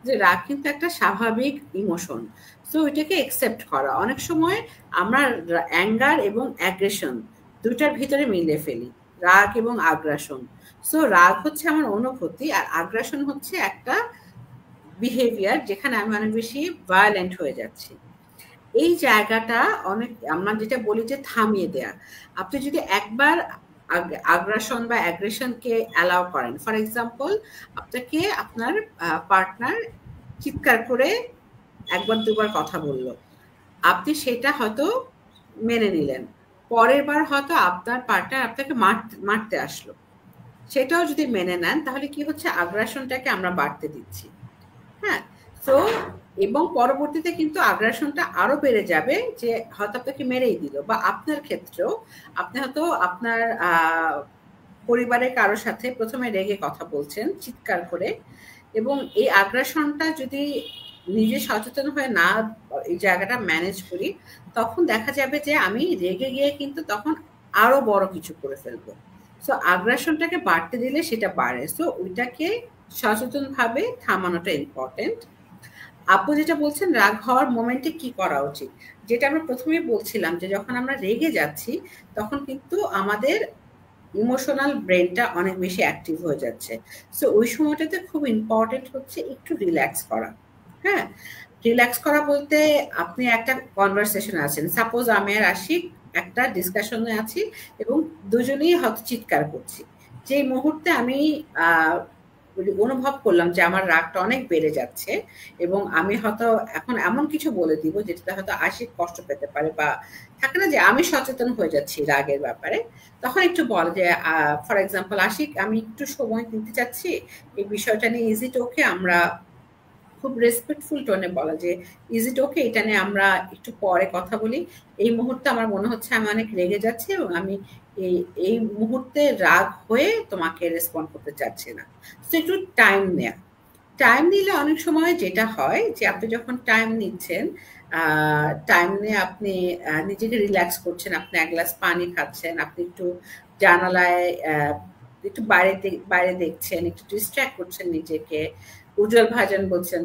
যে রাগ কিন্তু একটা স্বাভাবিক ইমোশন। সো এটাকে একসেপ্ট করা। অনেক সময় আমরা অ্যাঙ্গার এবং অ্যাগ্রেশন দুইটার ভিতরে মিলে ফেলি, রাগ এবং আগ্রাসন। সো রাগ হচ্ছে আমার অনুভূতি, আর আগ্রাসন হচ্ছে একটা বিহেভিয়ার যেখানে আমি অনেক বেশি ভায়োলেন্ট হয়ে যাচ্ছি। এই জায়গাটা অনেক আমরা যেটা বলি যে থামিয়ে দেয়া। আপনি যদি একবার আগ্রাসন বা অ্যাগ্রেশনকে অ্যালাউ করেন, ফর এক্সাম্পল আপনাকে আপনার পার্টনার চিৎকার করে একবার দুবার কথা বলল, আপনি সেটা হয়তো মেনে নিলেন, পরের বার হয়তো আপনার পার্টনার আপনাকে মারতে আসলো, সেটাও যদি মেনে নেন, তাহলে কি হচ্ছে, আগ্রাসনটাকে আমরা বাড়তে দিচ্ছি। হ্যাঁ, তো এবং পরবর্তীতে কিন্তু আগ্রাসনটা আরো বেড়ে যাবে, যে হয়তো আপনাকে মেরেই দিল, বা আপনার ক্ষেত্রেও আপনি হয়তো আপনার পরিবারের কারোর সাথে প্রথমে রেগে কথা বলছেন চিৎকার করে, এবং এই আগ্রাসনটা যদি নিজে সচেতন হয়ে না এই জায়গাটা ম্যানেজ করি, তখন দেখা যাবে যে আমি রেগে গিয়ে কিন্তু তখন আরো বড় কিছু করে ফেলবো। সো আগ্রাসনটাকে বাড়তে দিলে সেটা বাড়ে। সো ওইটাকে সচেতনভাবে থামানোটা ইম্পর্টেন্ট। আপু যেটা বলছেন রাগ হওয়ার মোমেন্টে কি করা উচিত, যেটা আমরা প্রথমেই বলছিলাম যে যখন আমরা রেগে যাচ্ছি তখন কিন্তু আমাদের ইমোশনাল ব্রেনটা অনেক বেশি অ্যাক্টিভ হয়ে যাচ্ছে। সো ওই সময়টাতে খুব ইম্পর্টেন্ট হচ্ছে একটু রিল্যাক্স করা। হ্যাঁ, রিল্যাক্স করা বলতে আপনি একটা কনভারসেশন আছেন, সাপোজ আমি আর আশিক একটা ডিসকাশনে আছি এবং দুজনেই হয়তো চিৎকার করছি, যে মুহূর্তে আমি অনুভব করলাম যে আমার রাগটা অনেক বেড়ে যাচ্ছে এবং আমি হয়তো এখন এমন কিছু বলে দিব যেটাতে হয়তো আশিক কষ্ট পেতে পারে, বা থাকে না যে আমি সচেতন হয়ে যাচ্ছি রাগের ব্যাপারে, তখন একটু বল যে ফর এক্সাম্পল আশিক, আমি একটু সময় দিতে চাচ্ছি এই বিষয়টা নিয়ে, ইজ ইট ওকে? আমরা খুব রেসপেক্টফুল টোনে বলা যে ইজ ইট ওকে, এটা নিয়ে আমরা একটু পরে কথা বলি, এই মুহূর্তে আমার মনে হচ্ছে আমি অনেক রেগে যাচ্ছি এবং আমি এই মুহূর্তে রাগ হয়ে তোমাকে রেসপন্ড করতে চাচ্ছি না। তো একটু টাইম নেয়া। টাইম নিলে অনেক সময় যেটা হয় যে আপনি যখন টাইম নিচ্ছেন, টাইম নিয়ে আপনি নিজেকে রিল্যাক্স করছেন, আপনি এক গ্লাস পানি খাচ্ছেন, আপনি একটু জানালায় একটু বাইরে দেখছেন, একটু ডিস্ট্র্যাক্ট করছেন নিজেকে, উজ্জ্বল ভাজন বলছেন,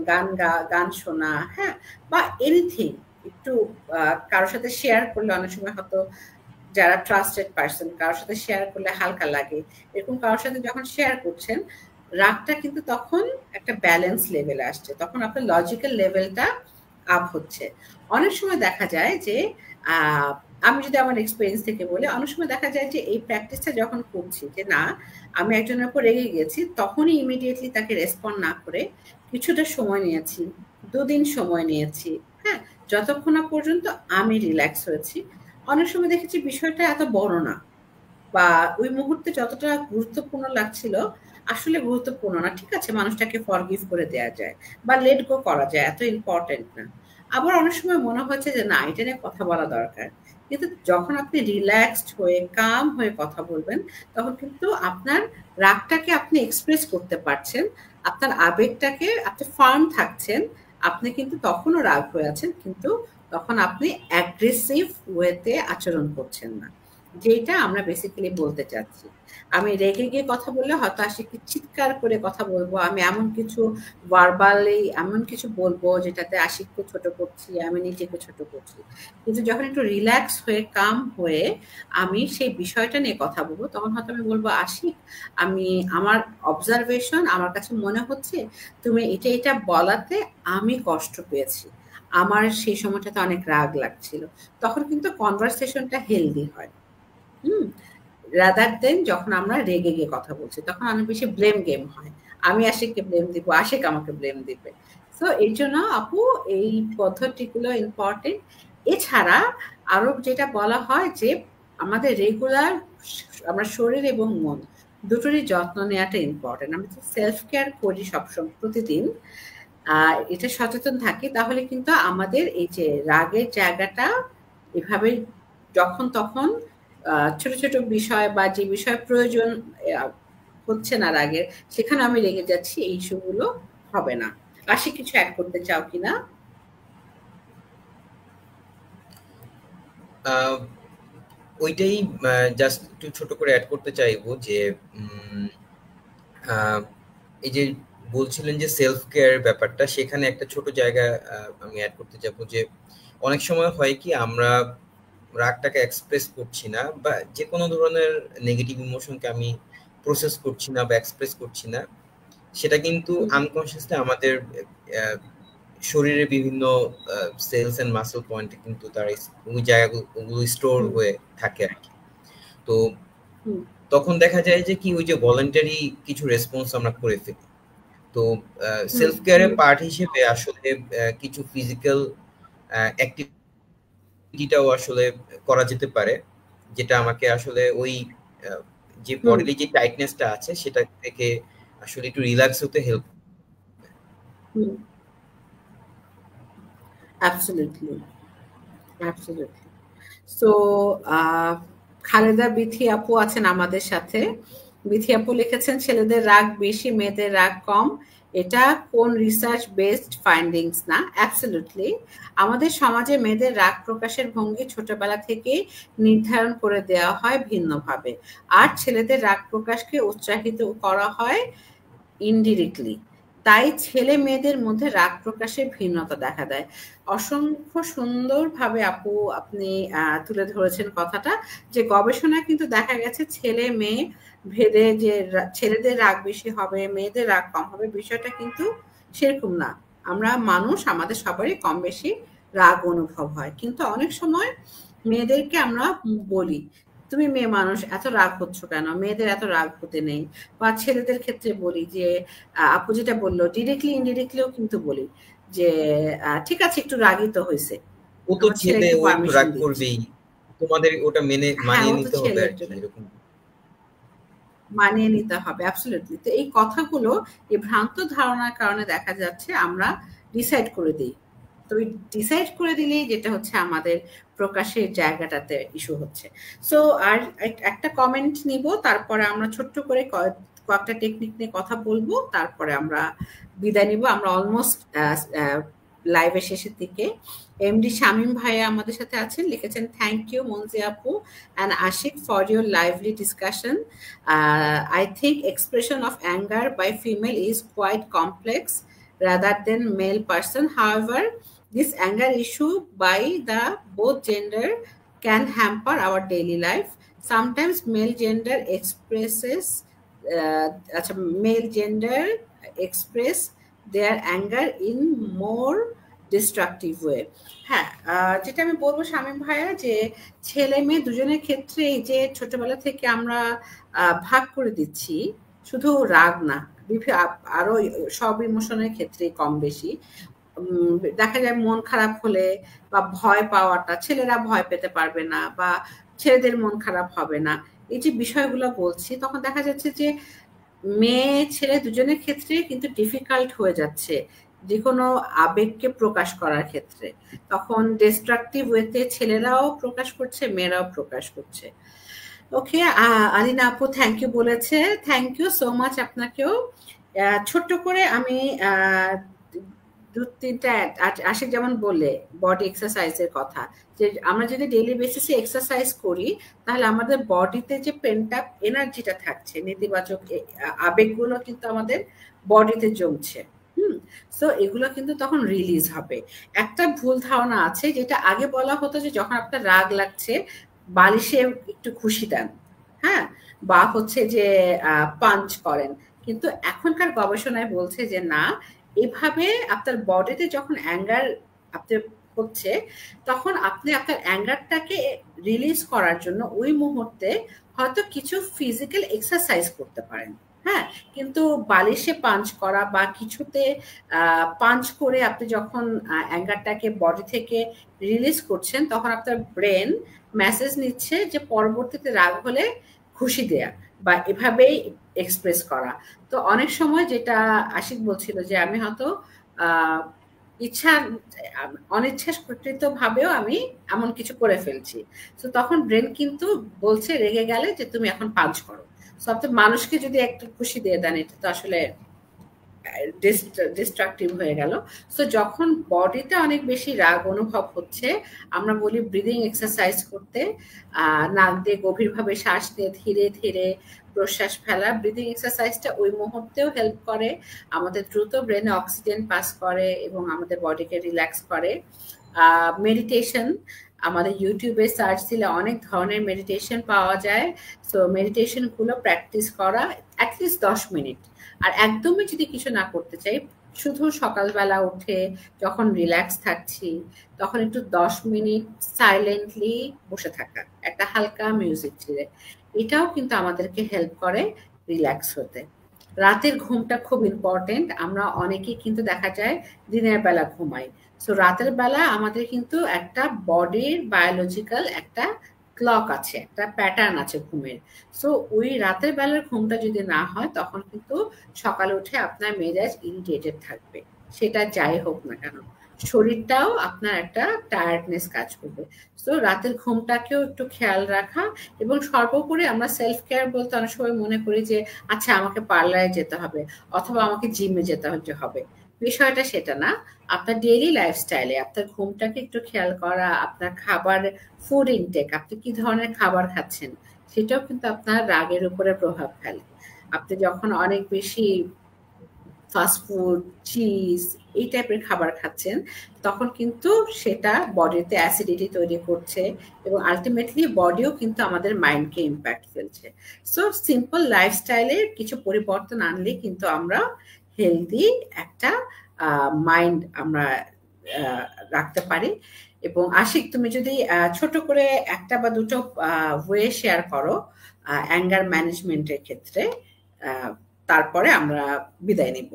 গান শোনা, হ্যাঁ, বা এনিথিং একটু কারোর সাথে শেয়ার করলে অনেক সময় হয়তো যারা ট্রাস্টেড পার্সন, কারোর সাথে শেয়ার করলে হালকা লাগে, এরকম কারোর সাথে যখন শেয়ার করছেন, রাগটা কিন্তু তখন একটা ব্যালেন্স লেভেলে আসছে, তখন আপনার লজিক্যাল লেভেলটা আপ হচ্ছে। অনেক সময় দেখা যায় যে আমি যদি আমার এক্সপিরিয়েন্স থেকে বলি, অনেক সময় দেখা যায় যে এই প্র্যাকটিসটা যখন করছি যে না আমি একজনের উপর রেগে গেছি, তখনই ইমিডিয়েটলি তাকে রেসপন্ড না করে কিছুটা সময় নিয়েছি, 2 দিন সময় নিয়েছি, হ্যাঁ, যতক্ষণ না পর্যন্ত আমি রিল্যাক্স হয়েছি। অনেক সময় দেখেছি বিষয়টা এত বড় না, বা ওই মুহূর্তে যতটা গুরুত্বপূর্ণ লাগছিল আসলে গুরুত্বপূর্ণ না, ঠিক আছে মানুষটাকে ফরগিভ করে দেওয়া যায় বা লেট গো করা যায়, এত ইম্পর্টেন্ট না। আবার অনেক সময় মনে হচ্ছে যে না এটা নিয়ে কথা বলা দরকার, কিন্তু যখন আপনি রিল্যাক্সড হয়ে কাম হয়ে কথা বলবেন, তখন কিন্তু আপনার রাগটাকে আপনি এক্সপ্রেস করতে পারছেন, আপনার আবেগটাকে আপনি ফার্ম থাকছেন, আপনি কিন্তু তখনও রাগ হয়ে আছেন, কিন্তু তখন আপনি অ্যাগ্রেসিভ ওয়েতে আচরণ করছেন না, যেটা আমরা বেসিক্যালি বলতে চাচ্ছি। আমি রেগে গিয়ে কথা বললে হয়তো আশিককে চিৎকার করে কথা বলবো, আমি এমন কিছু ভার্বালি এমন কিছু বলবো যেটাতে আশিককে ছোট করছি, আমি নিজেকে ছোট করছি। কিন্তু যখন একটু রিল্যাক্স হয়ে কাম হয়ে আমি সেই বিষয়টা নিয়ে কথা বলবো, তখন হয়তো আমি বলবো আশিক, আমি আমার অবজারভেশন, আমার কাছে মনে হচ্ছে তুমি এটা এটা বলাতে আমি কষ্ট পেয়েছি, আমার সেই সময়টাতে অনেক রাগ লাগছিল। তখন কিন্তু কনভারসেশনটা হেলদি হয়। রাদার দেন যখন আমরা রেগে গিয়ে কথা বলছি, তখন অনেক বেশি ব্লেম গেম হয়, আমি আশিককে ব্লেম দিব, আশিক আমাকে ব্লেম দিবে। সো এই জন্য আপু এই পদ্ধতিগুলো ইম্পর্টেন্ট। এছাড়া আরো যেটা বলা হয় যে আমাদের রেগুলার আমরা শরীর এবং মন দুটোরই যত্ন নেওয়াটা ইম্পর্টেন্ট। আমরা সেলফ কেয়ার করি সবসময় প্রতিদিন, এটা সচেতন থাকি, তাহলে কিন্তু আমাদের এই যে রাগের জায়গাটা এভাবে যখন তখন ছোট ছোট বিষয় বা যে বিষয় প্রয়োজন হচ্ছে না রাগের, সেখানে আমি রেগে যাচ্ছি, এই ইস্যুগুলো হবে না। আশি কিছু অ্যাড করতে চাও কিনা? ওইটাই জাস্ট একটু ছোট করে অ্যাড করতে চাইবো যে এই যে বলছিলেন যে সেলফ কেয়ার ব্যাপারটা, সেখানে একটা ছোট জায়গা আমি অ্যাড করতে যাবো যে অনেক সময় হয় কি আমরা রাগটাকে এক্সপ্রেস করছি না, বা যে কোনো ধরনের নেগেটিভ ইমোশনকে আমি প্রসেস করছি না বা এক্সপ্রেস করছি না, সেটা কিন্তু আনকনসিয়াসলি আমাদের শরীরের বিভিন্ন সেলস এন্ড মাসল পয়েন্টে কিন্তু তার ওই জায়গাগুলো স্টোর হয়ে থাকে আর কি। তো তখন দেখা যায় যে কি ওই যে ভলান্টারি কিছু রেসপন্স আমরা করে ফেলি। তো সেলফ কেয়ারের পার্ট হিসেবে আসলে কিছু ফিজিক্যাল অ্যাক্টিভিটিটাও আসলে করা যেতে পারে, যেটা আমাকে আসলে ওই যে বডিতে যে টাইটনেসটা আছে সেটা থেকে আসলে একটু রিল্যাক্স হতে help. Absolutely. Absolutely. So, Khaleda Bithi আপু আছেন আমাদের সাথে। বিথি আপু লিখেছেন ছেলেদের রাগ বেশি, মেয়েদের রাগ কম। এটা কোন রিসার্চ বেসড ফাইন্ডিংস না? অ্যাবসলিউটলি। আমাদের সমাজে মেয়েদের রাগ প্রকাশের ভঙ্গি ছোটবেলা থেকে নির্ধারণ করে দেওয়া হয় ভিন্নভাবে, আর ছেলেদের রাগ প্রকাশকে উৎসাহিত করা হয় ইনডিরেক্টলি। তাই ছেলে মেয়েদের মধ্যে রাগ প্রকাশের ভিন্নতা দেখা দেয়। অসংখ্য সুন্দরভাবে আপু আপনি তুলে ধরেছেন কথাটা, যে গবেষণায় কিন্তু দেখা গেছে ছেলে মেয়ে ভেদে যে ছেলেদের রাগ বেশি হবে, মেয়েদের রাগ কম হবে, বিষয়টা কিন্তু সেরকম না। আমরা মানুষ, আমাদের সবারই কম বেশি রাগ অনুভব হয়, কিন্তু অনেক সময় মেয়েদেরকে আমরা বলি তুমি মেয়ে মানুষ, এত রাগ হচ্ছ কেন, মেয়েদের এত রাগ হতে নেই। বা ছেলেদের ক্ষেত্রে বলি যে আপু যেটা বললো, ডিরেক্টলি ইনডিরেক্টলিও কিন্তু বলি যে ঠিক আছে একটু রাগই তো হয়েছে, ও তো ছেলে, ও একটু রাগ করবেই, তোমাদের ওটা মানিয়ে নিতে হবে আর কি, এরকম মানিয়ে নিতে হবে। অ্যাবসলিউটলি। তো এই কথাগুলো এই ভ্রান্ত ধারণার কারণে দেখা যাচ্ছে আমরা ডিসাইড করে দিই। তো ডিসাইড করে দিলেই যেটা হচ্ছে আমাদের প্রকাশের জায়গাটাতে ইস্যু হচ্ছে। সো আর একটা কমেন্ট নিব, তারপরে আমরা ছোট্ট করে কয়েকটা টেকনিক নিয়ে কথা বলবো, তারপরে আমরা বিদায় নিব। আমরা অলমোস্ট লাইভের শেষের দিকে। এমডি শামীম ভাইয়া আমাদের সাথে আছেন, লিখেছেন থ্যাংক ইউ মনজি আপু and Ashik for your lively discussion. I think expression of anger by female is quite complex rather than male person. However, this anger issue by the both gender can hamper our daily life. Sometimes male gender express their anger in more destructive way. হ্যাঁ, যেটা আমি বলবো শামীম ভাইয়া, যে ছেলে মেয়ে দুজনের ক্ষেত্রে এই যে ছোটবেলা থেকে আমরা ভাগ করে দিচ্ছি, শুধু রাগ না, আরো সব ইমোশনের ক্ষেত্রে কম বেশি দেখা যায় মন খারাপ হলে বা ভয় পাওয়াটা, ছেলেরা ভয় পেতে পারবে না বা ছেলেদের মন খারাপ হবে না, এই যে বিষয়গুলো বলছি, তখন দেখা যাচ্ছে যে মেয়ে ছেলে দুজনের ক্ষেত্রে কিন্তু ডিফিকাল্ট হয়ে যাচ্ছে যে কোনো আবেগকে প্রকাশ করার ক্ষেত্রে। তখন ডিস্ট্রাকটিভ ওয়েতে ছেলেরাও প্রকাশ করছে, মেয়েরাও প্রকাশ করছে। ওকে, আলিনা আপু থ্যাংক ইউ বলেছে, থ্যাংক ইউ সো মাচ আপনাকেও। ছোট্ট করে আমি দু তিনটা আশিক যেমন বললে বডি এক্সারসাইজের কথা, যে আমরা যদি ডেইলি বেসিসে এক্সারসাইজ করি তাহলে আমাদের বডিতে যে পেন্ট আপ এনার্জিটা থাকছে, নেতিবাচক আবেগগুলো কিন্তু আমাদের বডিতে জমছে, সো এগুলো কিন্তু তখন রিলিজ হবে। একটা ভুল ধারণা আছে যেটা আগে বলা হতো যে যখন আপনার রাগ লাগছে বালিশে একটু খুশি দেন, হ্যাঁ, বা হচ্ছে যে পাঞ্চ করেন, কিন্তু এখনকার গবেষণায় বলছে যে না, এভাবে আপনার বডিতে যখন অ্যাঙ্গার আপনার হচ্ছে তখন আপনি আপনার অ্যাঙ্গারটাকে রিলিজ করার জন্য ওই মুহূর্তে হয়তো কিছু ফিজিক্যাল এক্সারসাইজ করতে পারেন, হ্যাঁ, কিন্তু বালিশে পাঞ্চ করা বা কিছুতে পাঞ্চ করে আপনি যখন অ্যাঙ্গারটাকে বডি থেকে রিলিজ করছেন তখন আপনার ব্রেন মেসেজ নিচ্ছে যে পরবর্তীতে রাগ হলে খুশি দেয়া বা এভাবেই এক্সপ্রেস করা। তো অনেক সময় যেটা আশিক বলছিল যে আমি হয়তো অনিচ্ছাকৃত ভাবেও আমি এমন কিছু করে ফেলছি, তো তখন ব্রেন কিন্তু বলছে রেগে গেলে যে তুমি এখন পাঞ্চ করো। সো আপনি মানুষকে যদি একটু খুশি দিয়ে দেন এটা তো আসলে ডিস্ট্রাকটিভ হয়ে গেল। সো যখন বডিতে অনেক বেশি রাগ অনুভব হচ্ছে আমরা বলি ব্রিদিং এক্সারসাইজ করতে, নাক দিয়ে গভীরভাবে শ্বাস নিয়ে ধীরে ধীরে প্রশ্বাস ফেলা। ব্রিদিং এক্সারসাইজটা ওই মুহূর্তেও হেল্প করে, আমাদের দ্রুত ব্রেনে অক্সিজেন পাস করে এবং আমাদের বডিকে রিল্যাক্স করে। মেডিটেশন, আমাদের ইউটিউবে সার্চ দিলে অনেক ধরনের মেডিটেশন পাওয়া যায়, সো মেডিটেশনগুলো প্র্যাকটিস করা অ্যাটলিস্ট 10 মিনিট। আর একদমই যদি কিছু না করতে চাই, শুধু সকালবেলা উঠে যখন রিল্যাক্স থাকছি তখন একটু 10 মিনিট সাইলেন্টলি বসে থাকা, একটা হালকা মিউজিক ছেড়ে, এটাও কিন্তু আমাদেরকে হেল্প করে রিল্যাক্স হতে। রাতের ঘুমটা খুব ইম্পর্টেন্ট, আমরা অনেকেই কিন্তু দেখা যায় দিনের বেলা ঘুমাই, সো রাতের বেলা আমাদের কিন্তু একটা বডির বায়োলজিক্যাল একটা ক্লক আছে, একটা প্যাটার্ন আছে ঘুমের। সো ওই রাতের বেলার ঘুমটা যদি না হয় তখন কিন্তু সকালে উঠে আপনার মেজাজ ইরিটেটেড থাকবে, সেটা যাই হোক না কেন, শরীরটাও আপনার একটা টায়ার্ডনেস কাজ করবে। সো রাতের ঘুমটাকেও একটু খেয়াল রাখা, এবং সর্বোপরি আমরা সেলফ কেয়ার বলতে অনেক সময় মনে করি যে আচ্ছা আমাকে পার্লারে যেতে হবে অথবা আমাকে জিমে যেতে হবে, বিষয়টা সেটা না। আপনার ডেইলি লাইফস্টাইলে আপনার ঘুমটাকে একটু খেয়াল করা, আপনার খাবার ফুড ইনটেক, আপনি কি ধরনের খাবার খাচ্ছেন সেটাও কিন্তু আপনার রাগের উপরে প্রভাব ফেলে। আপনি যখন অনেক বেশি ফাস্টফুড, চিজ এই টাইপের খাবার খাচ্ছেন তখন কিন্তু সেটা বডিতে অ্যাসিডিটি তৈরি করছে এবং আলটিমেটলি বডিও কিন্তু আমাদের মাইন্ডকে ইম্প্যাক্ট ফেলছে। সো সিম্পল লাইফস্টাইলে কিছু পরিবর্তন আনলে কিন্তু আমরা হেলদি একটা মাইন্ড আমরা রাখতে পারি। এবং আশিক তুমি যদি ছোট করে একটা বা দুটো ওয়ে শেয়ার করো অ্যাঙ্গার ম্যানেজমেন্টের ক্ষেত্রে, তারপরে আমরা বিদায় নিব।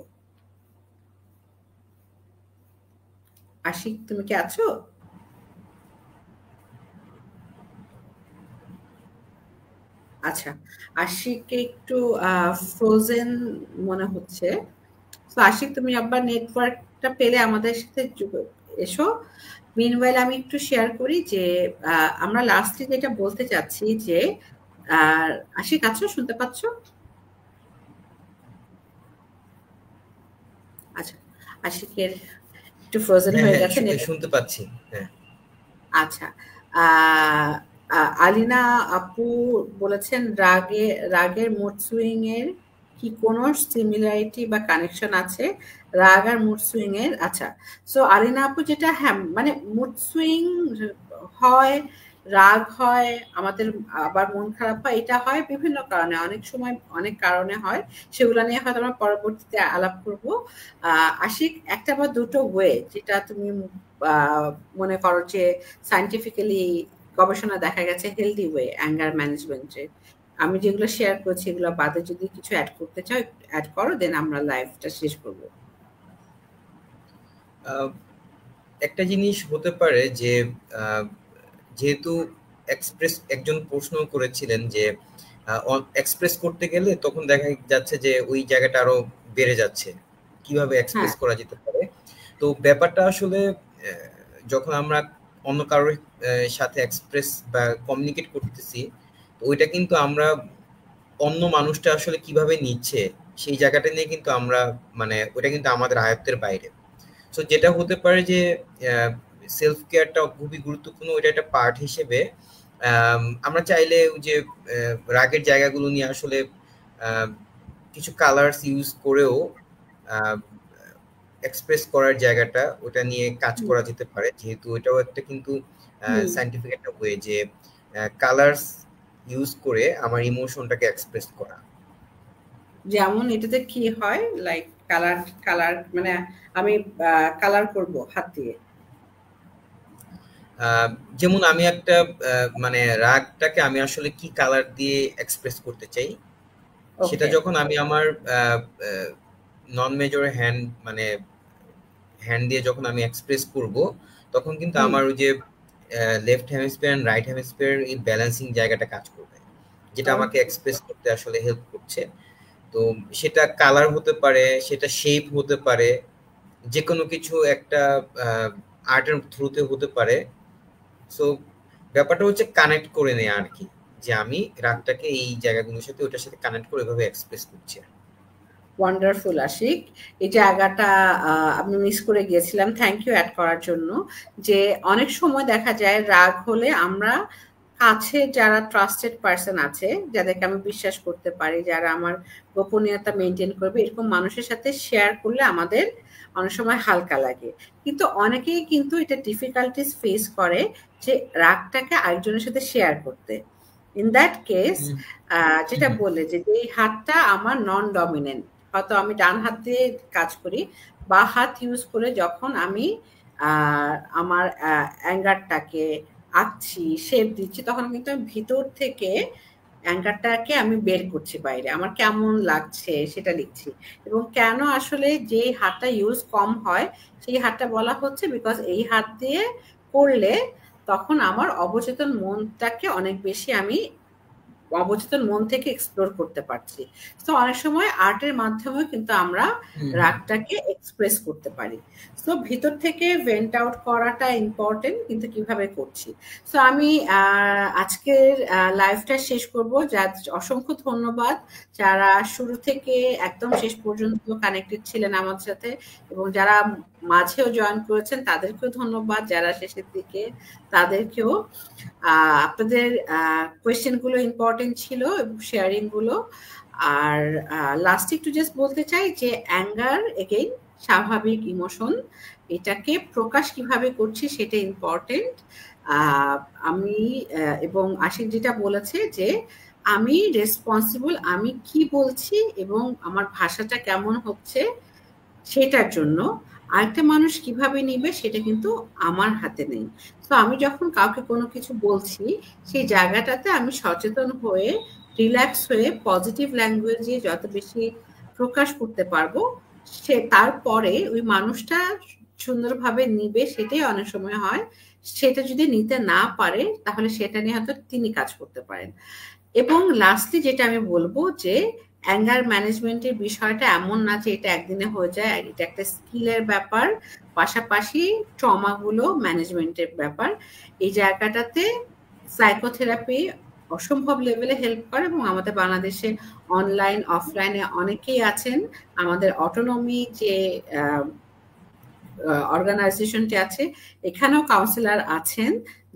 আশিক তুমি কি আছো? আচ্ছা, আশিককে একটু ফ্রোজেন মনে হচ্ছে। তো আশিক তুমি আবার নেটওয়ার্কটা পেলে আমাদের সাথে এসো। মিনওয়াইল আমি একটু শেয়ার করি যে আমরা লাস্টে যেটা বলতে চাচ্ছি যে আশিক আছো, শুনতে পাচ্ছ? আচ্ছা, আশিকের একটু ফ্রোজেন হয়ে গেছে, শুনতে পাচ্ছি। হ্যাঁ, আচ্ছা, আলিনা আপু বলেছেন রাগের মুড সুইং এর কি কোনো সিমিলারিটি বা কানেকশন আছে রাগ আর মুড সুইং এর? আচ্ছা, সো আলিনা আপু যেটা, হ্যাঁ, মানে মুড সুইং হয় রাগ হয়, আমাদের আবার মন খারাপ হয়, এটা হয় বিভিন্ন কারণে, অনেক সময় অনেক কারণে হয়, সেগুলো নিয়ে হয়তো আমরা পরবর্তীতে আলাপ করব। আশিক, একটা বা দুটো ওয়ে যেটা তুমি মনে করো যে সায়েন্টিফিক্যালি গবেষণা দেখা গেছে হেলদি ওয়ে অ্যাঙ্গার ম্যানেজমেন্টের, আমি যেগুলো শেয়ার করছি এগুলো বাদে যদি কিছু অ্যাড করতে চাও অ্যাড করো, দেন আমরা লাইভটা শেষ করবো। একটা জিনিস হতে পারে যে যেহেতু একজন প্রশ্ন করেছিলেন যে এক্সপ্রেস করতে গেলে তখন দেখা যাচ্ছে যে ওই জায়গাটা আরো বেড়ে যাচ্ছে, কিভাবে এক্সপ্রেস করা যেতে পারে। তো ব্যাপারটা আসলে যখন আমরা অন্য কারোর সাথে এক্সপ্রেস বা কমিউনিকেট করতেছি, তো ওইটা কিন্তু আমরা অন্য মানুষটা আসলে কিভাবে নিচ্ছে সেই জায়গাটা নিয়ে কিন্তু আমরা মানে ওটা কিন্তু আমাদের আয়ত্তের বাইরে। সো যেটা হতে পারে যে সেলফ কেয়ারটা খুবই গুরুত্বপূর্ণ, ওইটা একটা পার্ট হিসেবে আমরা চাইলে ওই যে রাগের জায়গাগুলো নিয়ে আসলে কিছু কালার্স ইউজ করেও এক্সপ্রেস করার জায়গাটা ওটা নিয়ে কাজ করা যেতে পারে, যেহেতু ওইটাও একটা কিন্তু সায়েন্টিফিক একটা ওয়ে যে কালার্স ইউজ করে আমার ইমোশনটাকে এক্সপ্রেস করা। যেমন এটাতে কি হয়, লাইক কালার মানে আমি কালার করব হাত দিয়ে, যেমন আমি একটা মানে রাগটাকে আমি আসলে কি কালার দিয়ে এক্সপ্রেস করতে চাই, সেটা যখন আমি আমার নন মেজর হ্যান্ড মানে হ্যান্ড দিয়ে যখন আমি এক্সপ্রেস করব, তখন কিন্তু আমার ওই যে left hemisphere and right hemisphere এই ব্যালেন্সিং জায়গাটা কাজ করবে, যেটা আমাকে এক্সপ্রেস করতে আসলে হেল্প করছে। তো সেটা কালার হতে পারে, সেটা শেপ হতে পারে, যে কোনো কিছু একটা আর্টের থ্রুতে হতে পারে। সো ব্যাপারটা হচ্ছে কানেক্ট করে নেওয়া আর কি, যে আমি রাগটাকে এই জায়গাগুলোর সাথে ওটার সাথে কানেক্ট করে এভাবে এক্সপ্রেস করছি। ওয়ান্ডারফুল আশিক, এই জায়গাটা আমি মিস করে গিয়েছিলাম, থ্যাংক ইউ অ্যাড করার জন্য। যে অনেক সময় দেখা যায় রাগ হলে আমরা কাছে যারা ট্রাস্টেড পার্সন আছে, যাদেরকে আমি বিশ্বাস করতে পারি, যারা আমার গোপনীয়তা মেনটেন করবে, এরকম মানুষের সাথে শেয়ার করলে আমাদের অনেক সময় হালকা লাগে। কিন্তু অনেকেই কিন্তু এটা ডিফিকাল্টিস ফেস করে যে রাগটাকে আরেকজনের সাথে শেয়ার করতে। ইন দ্যাট কেস যেটা বললে যে এই হাতটা আমার নন ডমিনেন্ট, হয়তো আমি ডান হাত দিয়ে কাজ করি, বা হাত ইউজ করে যখন আমি আমার অ্যাঙ্গারটাকে আঁকছি, শেপ দিচ্ছি, তখন কিন্তু আমি ভিতর থেকে অ্যাঙ্গারটাকে আমি বের করছি বাইরে, আমার কেমন লাগছে সেটা লিখছি। এবং কেন আসলে যে হাতটা ইউজ কম হয় সেই হাতটা বলা হচ্ছে বিকজ এই হাত দিয়ে করলে তখন আমার অবচেতন মনটাকে অনেক বেশি আমি অবচেতন মন থেকে এক্সপ্লোর করতে পারছি। তো অনেক সময় আর্টের মাধ্যমেও কিন্তু আমরা রাগটাকে এক্সপ্রেস করতে পারি। সো ভিতর থেকে ভেন্ট আউট করাটা ইম্পর্টেন্ট, কিন্তু কিভাবে করছি। সো আমি আজকের লাইভটা শেষ করব। অসংখ্য ধন্যবাদ যারা শুরু থেকে একদম শেষ পর্যন্ত কানেক্টেড ছিলেন আমার সাথে, এবং যারা মাঝেও জয়েন করেছেন তাদেরকেও ধন্যবাদ, যারা শেষের দিকে তাদেরকেও। আপনাদের কোয়েশ্চেন গুলো ইম্পর্টেন্ট ছিল এবং শেয়ারিং গুলো। আর লাস্টে একটু জাস্ট বলতে চাই যে অ্যাঙ্গার এগেইন স্বাভাবিক ইমোশন, এটাকে প্রকাশ কিভাবে করছি সেটা ইম্পর্টেন্ট। আমি এবং আশিক যেটা বলেছে যে আমি রেসপন্সিবল, আমি কি বলছি এবং আমার ভাষাটা কেমন হচ্ছে সেটার জন্য। আরেকটা মানুষ কিভাবে নিবে সেটা কিন্তু আমার হাতে নেই। তো আমি যখন কাউকে কোনো কিছু বলছি সেই জায়গাটাতে আমি সচেতন হয়ে রিল্যাক্স হয়ে পজিটিভ ল্যাঙ্গুয়েজে যত বেশি প্রকাশ করতে পারবো, সে তারপরে ওই মানুষটা সুন্দরভাবে নিবে, সেটাই অনেক সময় হয়। সেটা যদি নিতে না পারে তাহলে সেটা নিয়ে হয়তো তিনি কাজ করতে পারেন। এবং লাস্টলি যেটা আমি বলবো যে অ্যাঙ্গার ম্যানেজমেন্টের বিষয়টা এমন না যে এটা একদিনে হয়ে যায়, এটা একটা স্কিলের ব্যাপার, পাশাপাশি ট্রমাগুলো ম্যানেজমেন্টের ব্যাপার। এই জায়গাটাতে সাইকোথেরাপি অসম্ভব লেভেলে হেল্প করে, এবং আমাদের বাংলাদেশে অনলাইন অফলাইনে অনেকেই আছেন। আমাদের অটোনমি যে অর্গানাইজেশনটি আছে এখানেও কাউন্সিলর আছেন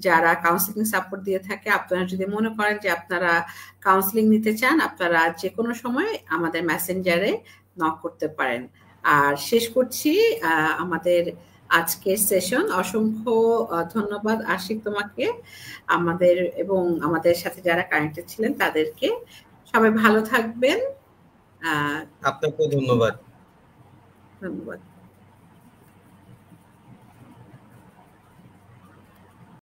যারা কাউন্সিলিং সাপোর্ট দিয়ে থাকে। আপনারা যদি মনে করেন যে আপনারা কাউন্সিলিং নিতে চান, আপনারা যে কোনো সময় আমাদের মেসেঞ্জারে নক করতে পারেন। আর শেষ করছি আমাদের আজকের সেশন। অসংখ্য ধন্যবাদ আশিক তোমাকে, আমাদের এবং আমাদের সাথে যারা কানেক্টেড ছিলেন তাদেরকে। সবাই ভালো থাকবেন। আপনাকেও ধন্যবাদ। ধন্যবাদ।